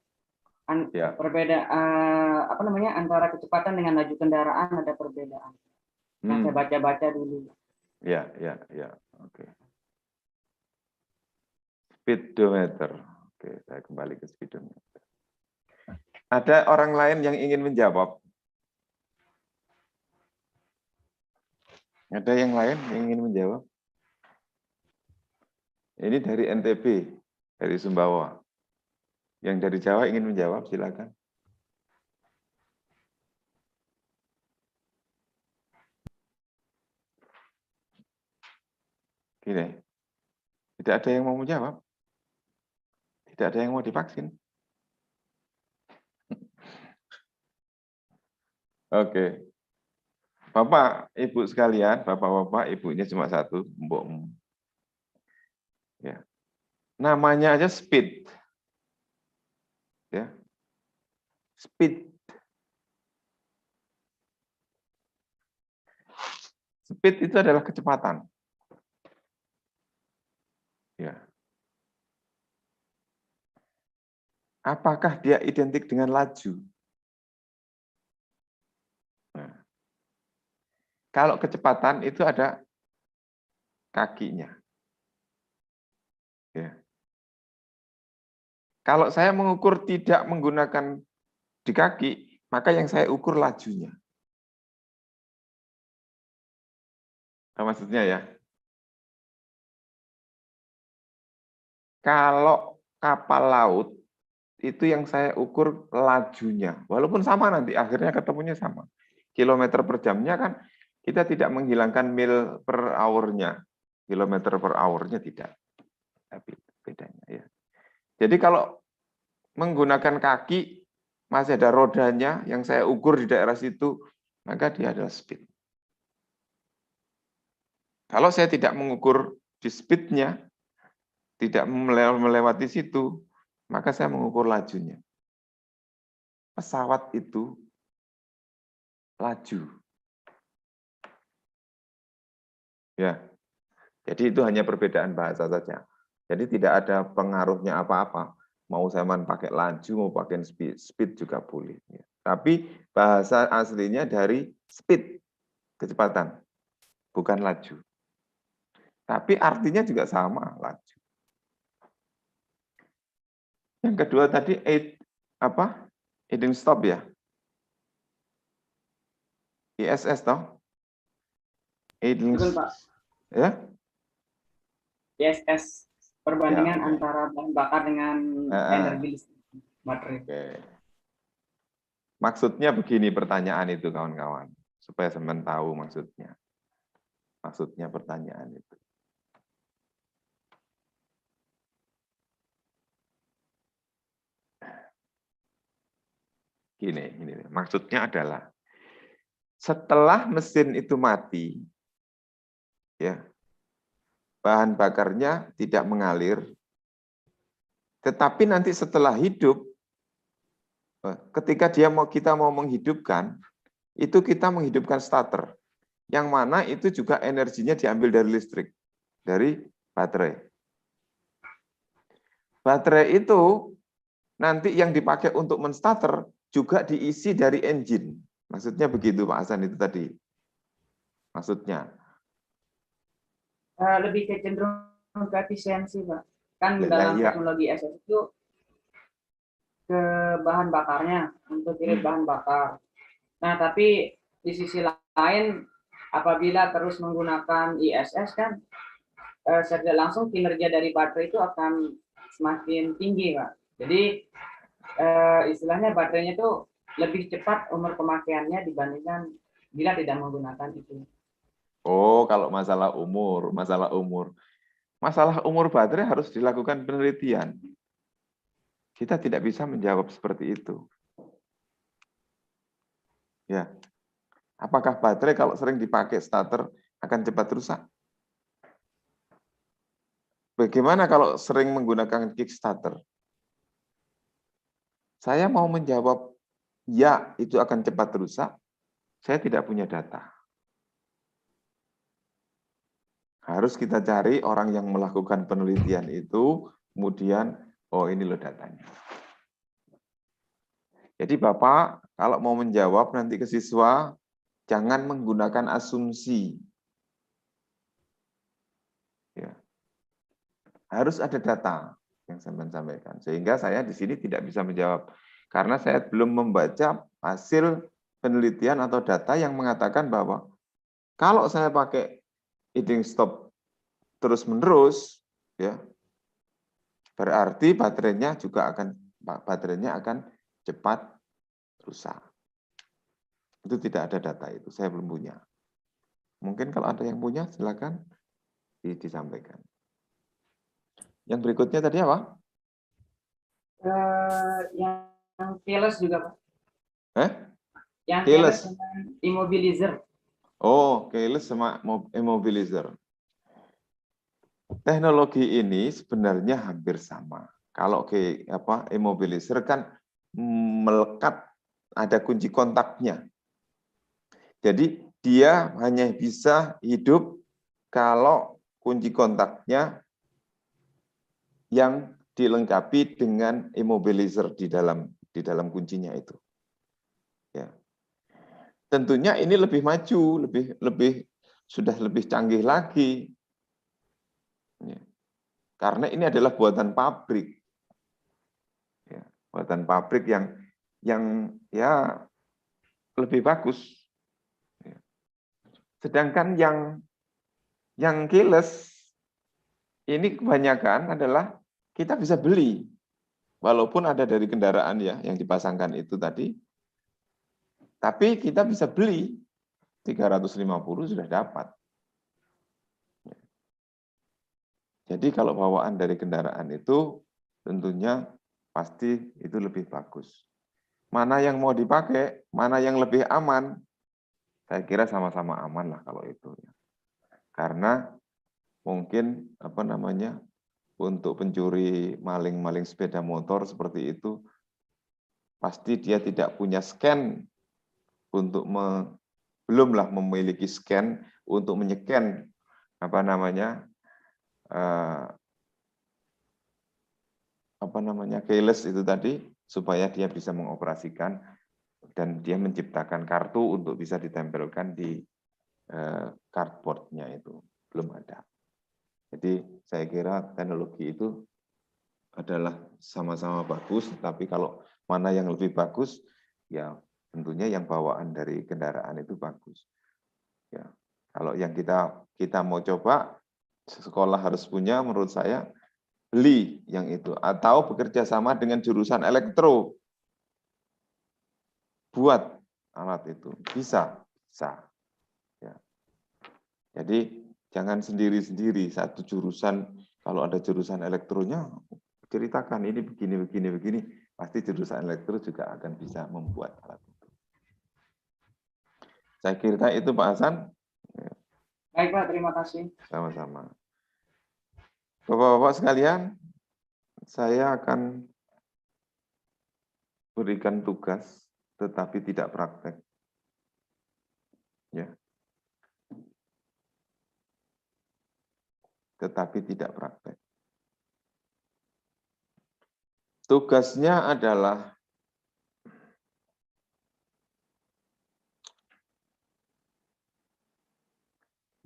Speaker 2: Ya.
Speaker 7: Apa namanya, antara kecepatan dengan laju kendaraan ada perbedaan. Yang saya baca-baca dulu.
Speaker 2: Ya. Oke. Speedometer. Oke, saya kembali ke speedometer. Ada orang lain yang ingin menjawab? Ada yang lain yang ingin menjawab? Ini dari NTB, dari Sumbawa. Yang dari Jawa ingin menjawab, silakan. Gini, tidak ada yang mau menjawab. Tidak ada yang mau divaksin. Oke. Bapak, Ibu sekalian, Bapak-bapak, Ibunya cuma satu, mbokmu. Ya. Namanya aja speed. Ya. Speed. Speed itu adalah kecepatan. Ya. Apakah dia identik dengan laju? Nah. Kalau kecepatan itu ada kakinya. Ya. Kalau saya mengukur tidak menggunakan di kaki, maka yang saya ukur lajunya. Nah, maksudnya ya, kalau kapal laut, itu yang saya ukur lajunya. Walaupun sama nanti, akhirnya ketemunya sama. Kilometer per jamnya kan, kita tidak menghilangkan mil per hour-nya. Kilometer per hour-nya tidak. Tapi bedanya ya. Jadi kalau menggunakan kaki, masih ada rodanya yang saya ukur di daerah situ, maka dia adalah speed. Kalau saya tidak mengukur di speed-nya, tidak melewati situ, maka saya mengukur lajunya. Pesawat itu laju. Ya. Jadi itu hanya perbedaan bahasa saja. Jadi tidak ada pengaruhnya apa-apa. Mau saya pakai laju, mau pakai speed juga boleh. Ya. Tapi bahasa aslinya dari speed, kecepatan, bukan laju. Tapi artinya juga sama, laju. Yang kedua tadi aiding stop ya. ISS toh? Aiding
Speaker 7: Pak.
Speaker 2: Ya.
Speaker 7: ISS, perbandingan
Speaker 2: Ya, okay.
Speaker 7: antara bahan bakar dengan energi listrik baterai.
Speaker 2: Okay. Maksudnya begini pertanyaan itu kawan-kawan, supaya teman tahu maksudnya. Maksudnya pertanyaan itu. Gini, maksudnya adalah setelah mesin itu mati, ya, bahan bakarnya tidak mengalir, tetapi nanti setelah hidup, ketika kita mau menghidupkan, itu kita menghidupkan starter, yang mana itu juga energinya diambil dari listrik, dari baterai. Baterai itu nanti yang dipakai untuk menstarter juga diisi dari engine. Maksudnya begitu Pak Hasan itu tadi. Maksudnya.
Speaker 7: Lebih ke cenderung ke efisiensi Pak. Kan dalam teknologi SS itu ke bahan bakarnya, untuk irit bahan bakar. Nah, tapi di sisi lain, apabila terus menggunakan ISS kan, secara langsung kinerja dari baterai itu akan semakin tinggi Pak. Jadi istilahnya baterainya itu lebih cepat umur pemakaiannya dibandingkan bila tidak menggunakan itu.
Speaker 2: Oh, kalau masalah umur baterai harus dilakukan penelitian. Kita tidak bisa menjawab seperti itu. Ya, apakah baterai kalau sering dipakai starter akan cepat rusak? Bagaimana kalau sering menggunakan kickstarter? Saya mau menjawab, ya itu akan cepat rusak, saya tidak punya data. Harus kita cari orang yang melakukan penelitian itu, kemudian Oh, ini loh datanya. Jadi Bapak, kalau mau menjawab nanti ke siswa, jangan menggunakan asumsi. Ya. Harus ada data yang saya sampaikan. Sehingga saya di sini tidak bisa menjawab. Karena saya belum membaca hasil penelitian atau data yang mengatakan bahwa kalau saya pakai heating stop terus-menerus, ya, berarti baterainya akan cepat rusak. Itu tidak ada data itu, saya belum punya. Mungkin kalau ada yang punya, silakan disampaikan. Yang berikutnya tadi apa?
Speaker 7: Yang keyless juga, Pak. Yang
Speaker 2: keyless
Speaker 7: dengan immobilizer.
Speaker 2: Oh, keyless sama immobilizer. Teknologi ini sebenarnya hampir sama. Kalau immobilizer kan melekat, ada kunci kontaknya. Jadi dia hanya bisa hidup kalau kunci kontaknya yang dilengkapi dengan immobilizer di dalam kuncinya itu. Ya. Tentunya ini lebih maju, sudah lebih canggih lagi. Ya. Karena ini adalah buatan pabrik. Ya, buatan pabrik yang ya lebih bagus. Ya. Sedangkan yang keyless ini kebanyakan adalah kita bisa beli. Walaupun ada dari kendaraan ya yang dipasangkan itu tadi. Tapi kita bisa beli 350 sudah dapat. Jadi kalau bawaan dari kendaraan itu tentunya pasti itu lebih bagus. Mana yang mau dipakai, mana yang lebih aman, saya kira sama-sama aman lah kalau itu. Karena mungkin untuk pencuri maling-maling sepeda motor seperti itu, pasti dia tidak punya scan untuk belumlah memiliki scan untuk menycan keyless itu tadi supaya dia bisa mengoperasikan dan dia menciptakan kartu untuk bisa ditempelkan di cardboardnya itu belum ada. Jadi saya kira teknologi itu adalah sama-sama bagus, tapi kalau mana yang lebih bagus ya tentunya yang bawaan dari kendaraan itu bagus. Ya, kalau yang kita mau coba sekolah harus punya menurut saya beli yang itu atau bekerja sama dengan jurusan elektro buat alat itu bisa. Ya. Jadi jangan sendiri-sendiri satu jurusan. Kalau ada jurusan elektronya ceritakan ini begini pasti jurusan elektro juga akan bisa membuat alat itu. Saya kira itu Pak Hasan.
Speaker 7: Baik Pak, terima kasih.
Speaker 2: Sama-sama. Bapak-bapak sekalian, saya akan berikan tugas, tetapi tidak praktek. Ya. Tetapi tidak praktek. Tugasnya adalah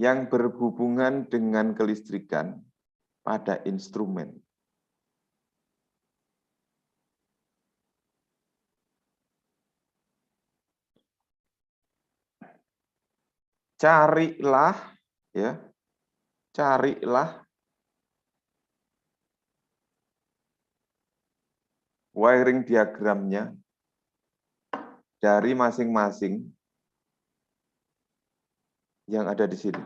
Speaker 2: yang berhubungan dengan kelistrikan pada instrumen. Carilah wiring diagramnya dari masing-masing yang ada di sini.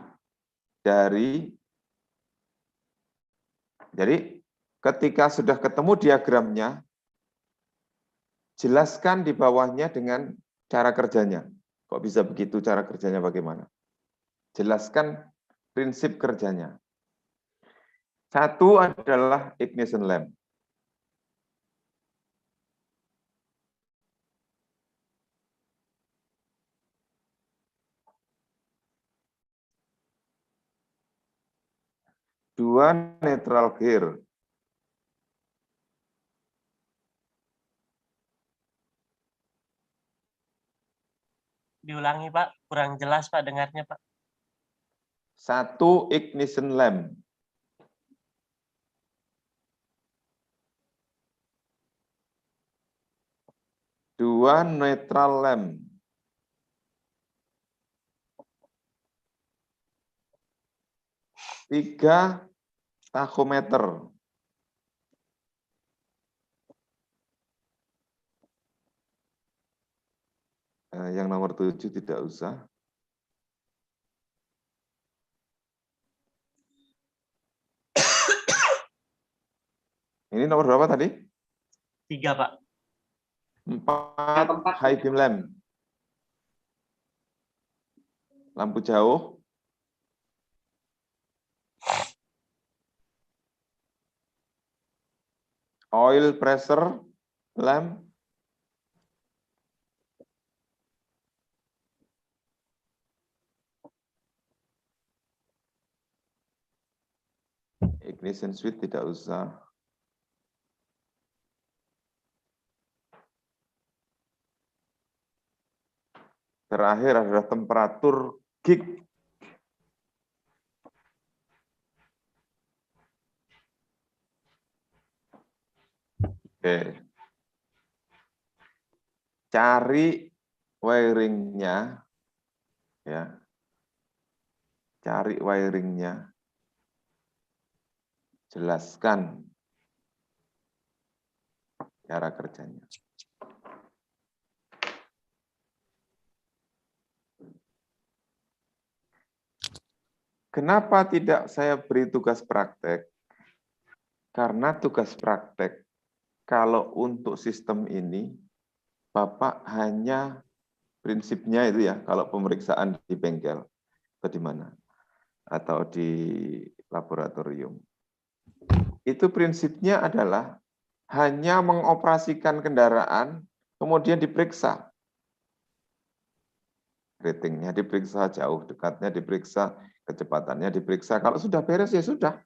Speaker 2: Jadi ketika sudah ketemu diagramnya, jelaskan di bawahnya dengan cara kerjanya. Kok bisa begitu, cara kerjanya bagaimana? Jelaskan prinsip kerjanya. Satu adalah ignition lamp. Dua, neutral gear.
Speaker 4: diulangi Pak, kurang jelas Pak dengarnya Pak.
Speaker 2: 1 ignition lamp. Dua neutral lamp. Tiga tachometer. Yang nomor 7 tidak usah. Ini nomor berapa tadi?
Speaker 4: 3 Pak.
Speaker 2: 4 high beam lamp. Lampu jauh. Oil pressure lamp. Ignition switch tidak usah. Terakhir adalah temperatur gig. Oke. Cari wiringnya, ya. Cari wiringnya. Jelaskan cara kerjanya. Kenapa tidak saya beri tugas praktek? Karena tugas praktek, kalau untuk sistem ini, Bapak hanya prinsipnya itu ya, kalau pemeriksaan di bengkel, atau di mana? Atau di laboratorium. Itu prinsipnya adalah hanya mengoperasikan kendaraan, kemudian diperiksa. Ratingnya diperiksa, jauh dekatnya diperiksa, kecepatannya diperiksa. Kalau sudah beres ya sudah.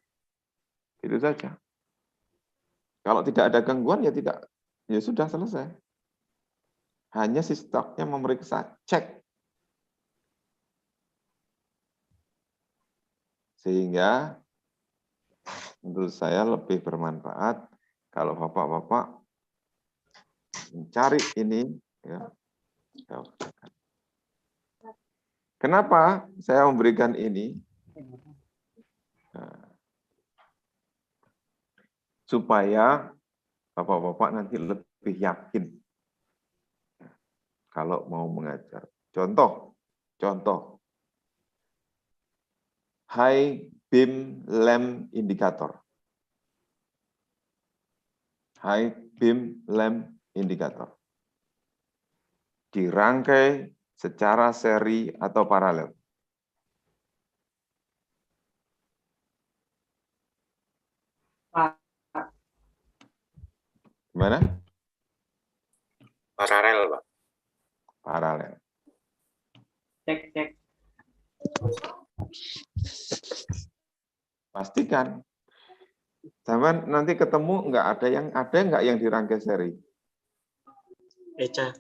Speaker 2: Itu saja. Kalau tidak ada gangguan ya tidak, ya sudah selesai. Hanya sistemnya memeriksa, cek. Sehingga menurut saya lebih bermanfaat kalau Bapak-bapak mencari ini ya. Kenapa saya memberikan ini? Supaya Bapak-bapak nanti lebih yakin kalau mau mengajar. Contoh, high beam lamp indicator. High beam lamp indicator. Dirangkai secara seri atau paralel. Gimana?
Speaker 11: Paralel, Pak.
Speaker 2: Paralel.
Speaker 7: Cek.
Speaker 2: Pastikan. Zaman nanti ketemu nggak ada yang dirangkai seri?
Speaker 11: Eca.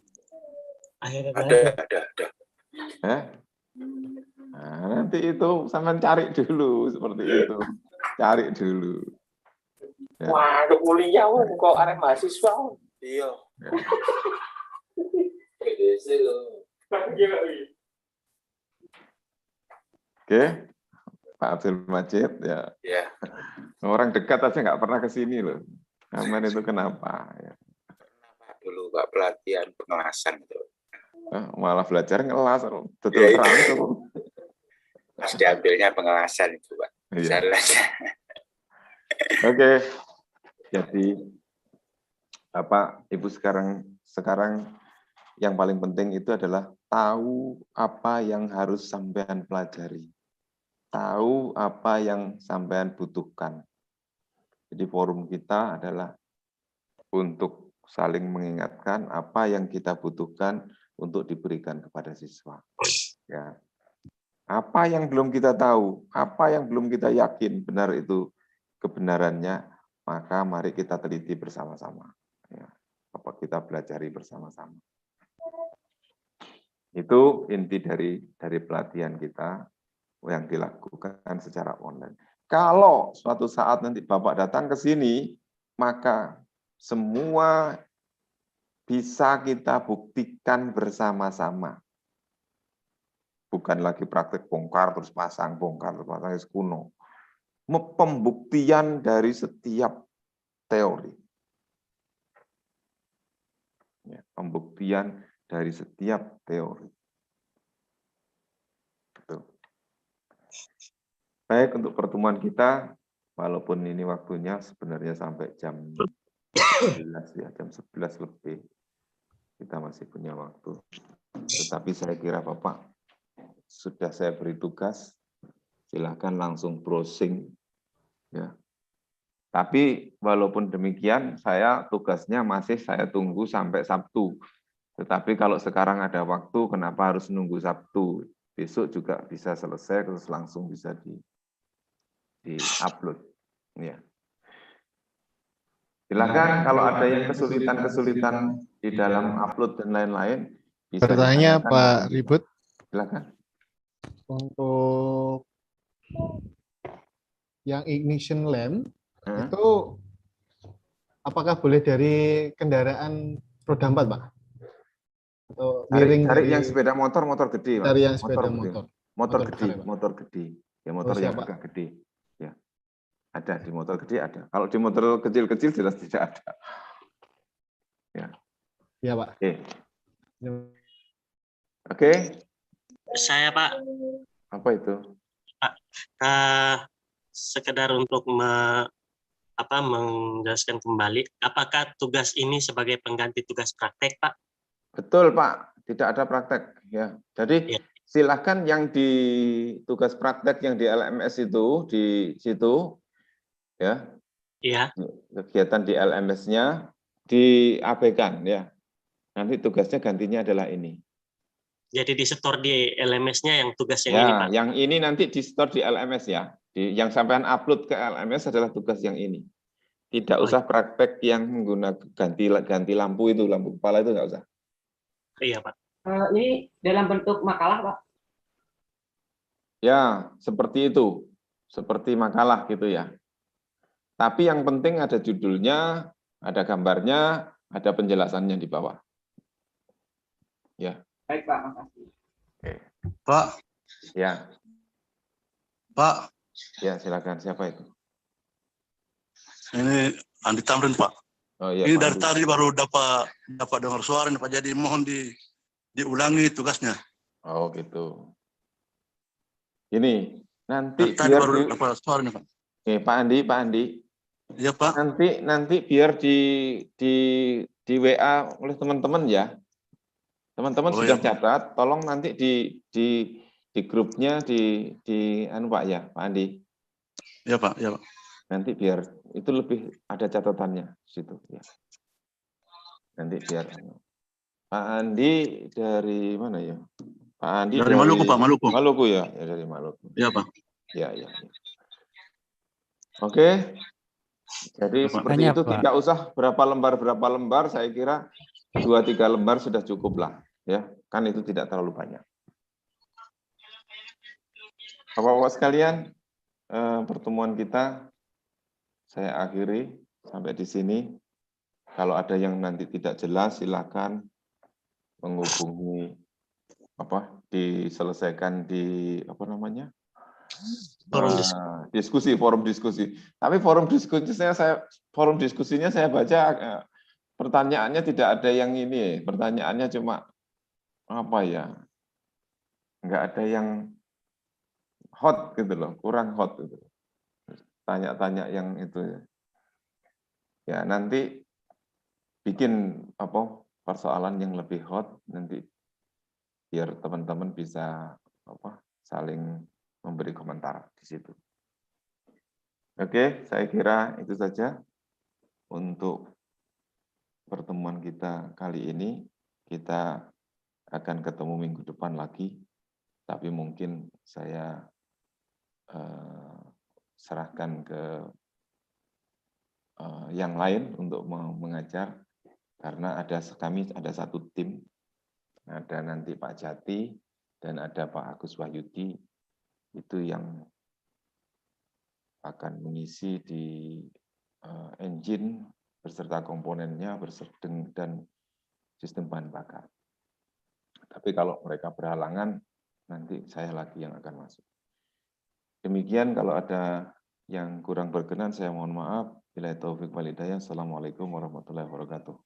Speaker 11: Akhirnya
Speaker 2: ada. Nah, nanti itu sama cari dulu seperti itu. Cari dulu. Ya.
Speaker 11: Wah, udah kuliah kok arek mahasiswa. Iya.
Speaker 2: Oke, Pak Abdul Majid ya.
Speaker 11: Ya.
Speaker 2: Orang dekat aja nggak pernah ke sini loh. Aman itu kenapa? Ya.
Speaker 11: Dulu Pak pelatihan pengelasan itu.
Speaker 2: Malah belajar ngelas, betul
Speaker 11: ya,
Speaker 2: terang itu.
Speaker 11: Pas diambilnya pengelasan itu Pak.
Speaker 2: Iya.
Speaker 11: Salahnya.
Speaker 2: Oke, jadi Bapak Ibu sekarang yang paling penting itu adalah tahu apa yang harus sampean pelajari, tahu apa yang sampean butuhkan. Jadi forum kita adalah untuk saling mengingatkan apa yang kita butuhkan untuk diberikan kepada siswa. Ya. Apa yang belum kita tahu, apa yang belum kita yakin benar itu kebenarannya, maka mari kita teliti bersama-sama. Ya. Apa kita pelajari bersama-sama. Itu inti dari pelatihan kita yang dilakukan secara online. Kalau suatu saat nanti Bapak datang ke sini, maka semua bisa kita buktikan bersama-sama. Bukan lagi praktek bongkar terus pasang, bongkar terus pasang, itu kuno. Pembuktian dari setiap teori. Ya, pembuktian dari setiap teori. Gitu. Baik, untuk pertemuan kita, walaupun ini waktunya sebenarnya sampai jam 11 ya, jam 11 lebih. Kita masih punya waktu. Tetapi saya kira Bapak sudah saya beri tugas, silahkan langsung browsing. Ya. Tapi walaupun demikian, tugasnya masih saya tunggu sampai Sabtu. Tetapi kalau sekarang ada waktu, kenapa harus nunggu Sabtu? Besok juga bisa selesai, terus langsung bisa di-upload. Ya. Silakan kalau ada yang kesulitan-kesulitan di dalam upload dan lain-lain, bisa
Speaker 9: bertanya
Speaker 2: ditanyakan.
Speaker 9: Pak Ribut.
Speaker 2: Silakan.
Speaker 9: Untuk yang ignition lamp, itu apakah boleh dari kendaraan roda 4, Pak? Atau miring
Speaker 2: Cari
Speaker 9: dari
Speaker 2: yang sepeda motor gede, Mas.
Speaker 9: dari yang sepeda motor.
Speaker 2: Motor
Speaker 9: besar,
Speaker 2: gede,
Speaker 9: ya, Pak?
Speaker 2: motor gede. Ya motor
Speaker 9: Oh,
Speaker 2: yang
Speaker 9: siap, Pak.
Speaker 2: agak gede. Ya. Ada di motor gede ada. Kalau di motor kecil-kecil jelas tidak ada. Ya.
Speaker 9: Iya, Pak.
Speaker 2: Oke. Oke.
Speaker 4: Saya, Pak.
Speaker 2: Apa itu?
Speaker 4: Pak, sekedar untuk menjelaskan kembali, apakah tugas ini sebagai pengganti tugas praktek, Pak?
Speaker 2: Betul, Pak. Tidak ada praktek. Ya. Jadi silakan yang di tugas praktek yang di LMS itu di situ, ya.
Speaker 4: Iya.
Speaker 2: Kegiatan di LMS-nya diabaikan, ya. Nanti tugasnya gantinya adalah ini.
Speaker 4: Jadi di-store di LMS-nya yang tugas yang
Speaker 2: ya,
Speaker 4: ini, Pak?
Speaker 2: Yang ini nanti di-store di LMS ya. Yang sampean upload ke LMS adalah tugas yang ini. Tidak usah praktek yang menggunakan ganti lampu itu, lampu kepala itu nggak usah.
Speaker 4: Iya, Pak.
Speaker 7: Ini dalam bentuk makalah, Pak?
Speaker 2: Ya, seperti itu. Seperti makalah gitu ya. Tapi yang penting ada judulnya, ada gambarnya, ada penjelasannya di bawah. Ya.
Speaker 7: Baik, Pak. Makasih.
Speaker 13: Pak.
Speaker 2: Ya.
Speaker 13: Pak.
Speaker 2: Ya, silakan. Siapa itu?
Speaker 13: Ini Andi Tamrin, Pak.
Speaker 2: Oh, iya,
Speaker 13: ini
Speaker 2: Pak
Speaker 13: dari
Speaker 2: Andi.
Speaker 13: tadi baru dapat dengar suara nih, Pak. Jadi mohon diulangi tugasnya.
Speaker 2: Oh, gitu. Ini nanti
Speaker 13: tadi
Speaker 2: biar
Speaker 13: baru dapat suara nih, Pak.
Speaker 2: Oke, Pak Andi.
Speaker 13: Iya, Pak.
Speaker 2: Nanti biar di WA oleh teman-teman ya. Teman-teman sudah catat, tolong nanti di grupnya di Pak ya, Pak Andi.
Speaker 13: Iya, Pak. Iya, Pak.
Speaker 2: Nanti biar itu lebih ada catatannya di situ ya. Nanti biar Pak Andi dari mana ya? Pak Andi
Speaker 13: dari Maluku, Pak.
Speaker 2: Maluku ya, dari Maluku.
Speaker 13: Iya, Pak.
Speaker 2: Ya. Oke. Jadi seperti itu, tidak usah berapa lembar, saya kira 2-3 lembar sudah cukup lah, ya. Kan itu tidak terlalu banyak. Bapak-bapak sekalian, pertemuan kita saya akhiri sampai di sini. Kalau ada yang nanti tidak jelas, silakan menghubungi diselesaikan di forum diskusi. Tapi forum diskusinya saya baca pertanyaannya tidak ada yang ini. Pertanyaannya cuma nggak ada yang hot gitu loh, kurang hot gitu. Tanya-tanya yang itu ya nanti bikin persoalan yang lebih hot nanti biar teman-teman bisa saling memberi komentar di situ. Oke, saya kira itu saja untuk pertemuan kita kali ini. Kita akan ketemu minggu depan lagi, tapi mungkin saya serahkan ke yang lain untuk mengajar, karena kami ada satu tim ada nanti Pak Jati, dan ada Pak Agus Wahyudi, itu yang akan mengisi di engine beserta komponennya dan sistem bahan bakar. Tapi kalau mereka berhalangan, nanti saya lagi yang akan masuk. Demikian, kalau ada yang kurang berkenan, saya mohon maaf. Bila taufik wal hidayah. Assalamualaikum warahmatullahi wabarakatuh.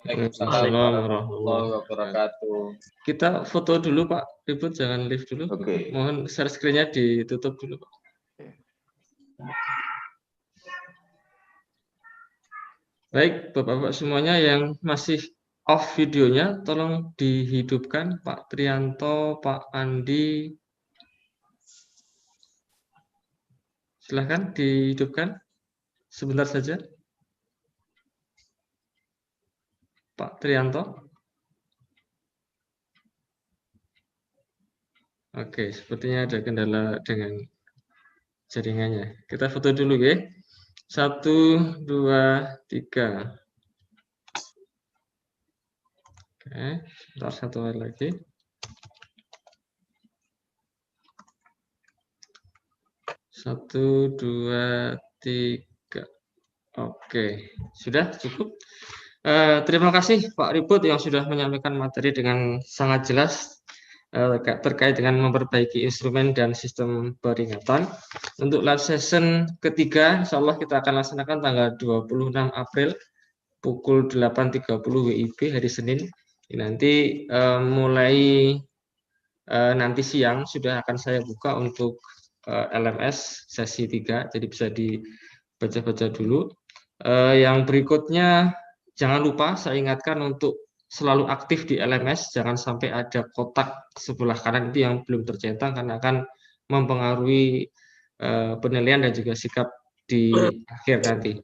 Speaker 1: Waalaikumsalam warahmatullahi wabarakatuh. Kita foto dulu Pak Ribut, jangan live dulu.
Speaker 2: Oke.
Speaker 1: Mohon share screen-nya ditutup dulu Pak. Baik, Bapak-Bapak semuanya yang masih off videonya, tolong dihidupkan Pak Trianto, Pak Andi. Silahkan dihidupkan sebentar saja. Pak Trianto. Oke, sepertinya ada kendala dengan jaringannya. Kita foto dulu ya. 1, 2, 3. Oke, sebentar satu hal lagi. Satu, 2, 3. Oke, sudah cukup. Terima kasih Pak Ribut yang sudah menyampaikan materi dengan sangat jelas terkait dengan memperbaiki instrumen dan sistem peringatan. Untuk live session ketiga, insya Allah kita akan laksanakan tanggal 26 April pukul 8.30 WIB hari Senin. Nanti mulai nanti siang sudah akan saya buka untuk LMS sesi 3, jadi bisa dibaca-baca dulu. Yang berikutnya, jangan lupa saya ingatkan untuk selalu aktif di LMS, jangan sampai ada kotak sebelah kanan itu yang belum tercentang, karena akan mempengaruhi penilaian dan juga sikap di akhir nanti.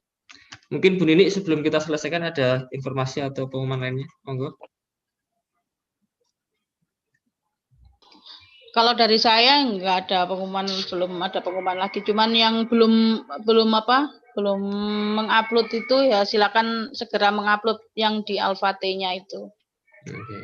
Speaker 1: Mungkin Bu Nini sebelum kita selesaikan ada informasi atau pengumuman lainnya, monggo.
Speaker 14: Kalau dari saya nggak ada pengumuman, belum ada pengumuman lagi. Cuman yang belum mengupload itu ya silakan segera mengupload yang di Alpha T-nya itu.
Speaker 1: Oke.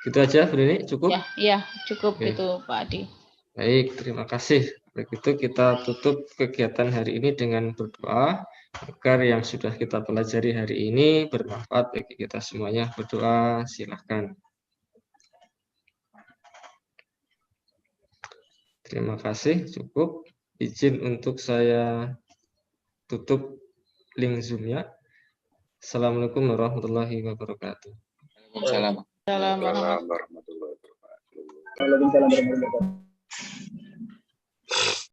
Speaker 1: Gitu aja, Bu Nini, cukup?
Speaker 14: Ya, cukup.
Speaker 1: Oke.
Speaker 14: Itu Pak Adi.
Speaker 1: Baik, terima kasih. Begitu kita tutup kegiatan hari ini dengan berdoa agar yang sudah kita pelajari hari ini bermanfaat bagi kita semuanya. Berdoa, silahkan. Terima kasih, cukup. Izin untuk saya tutup link Zoom-nya. Assalamualaikum warahmatullahi wabarakatuh.
Speaker 10: Waalaikumsalam.
Speaker 14: Assalamualaikum warahmatullahi
Speaker 7: wabarakatuh.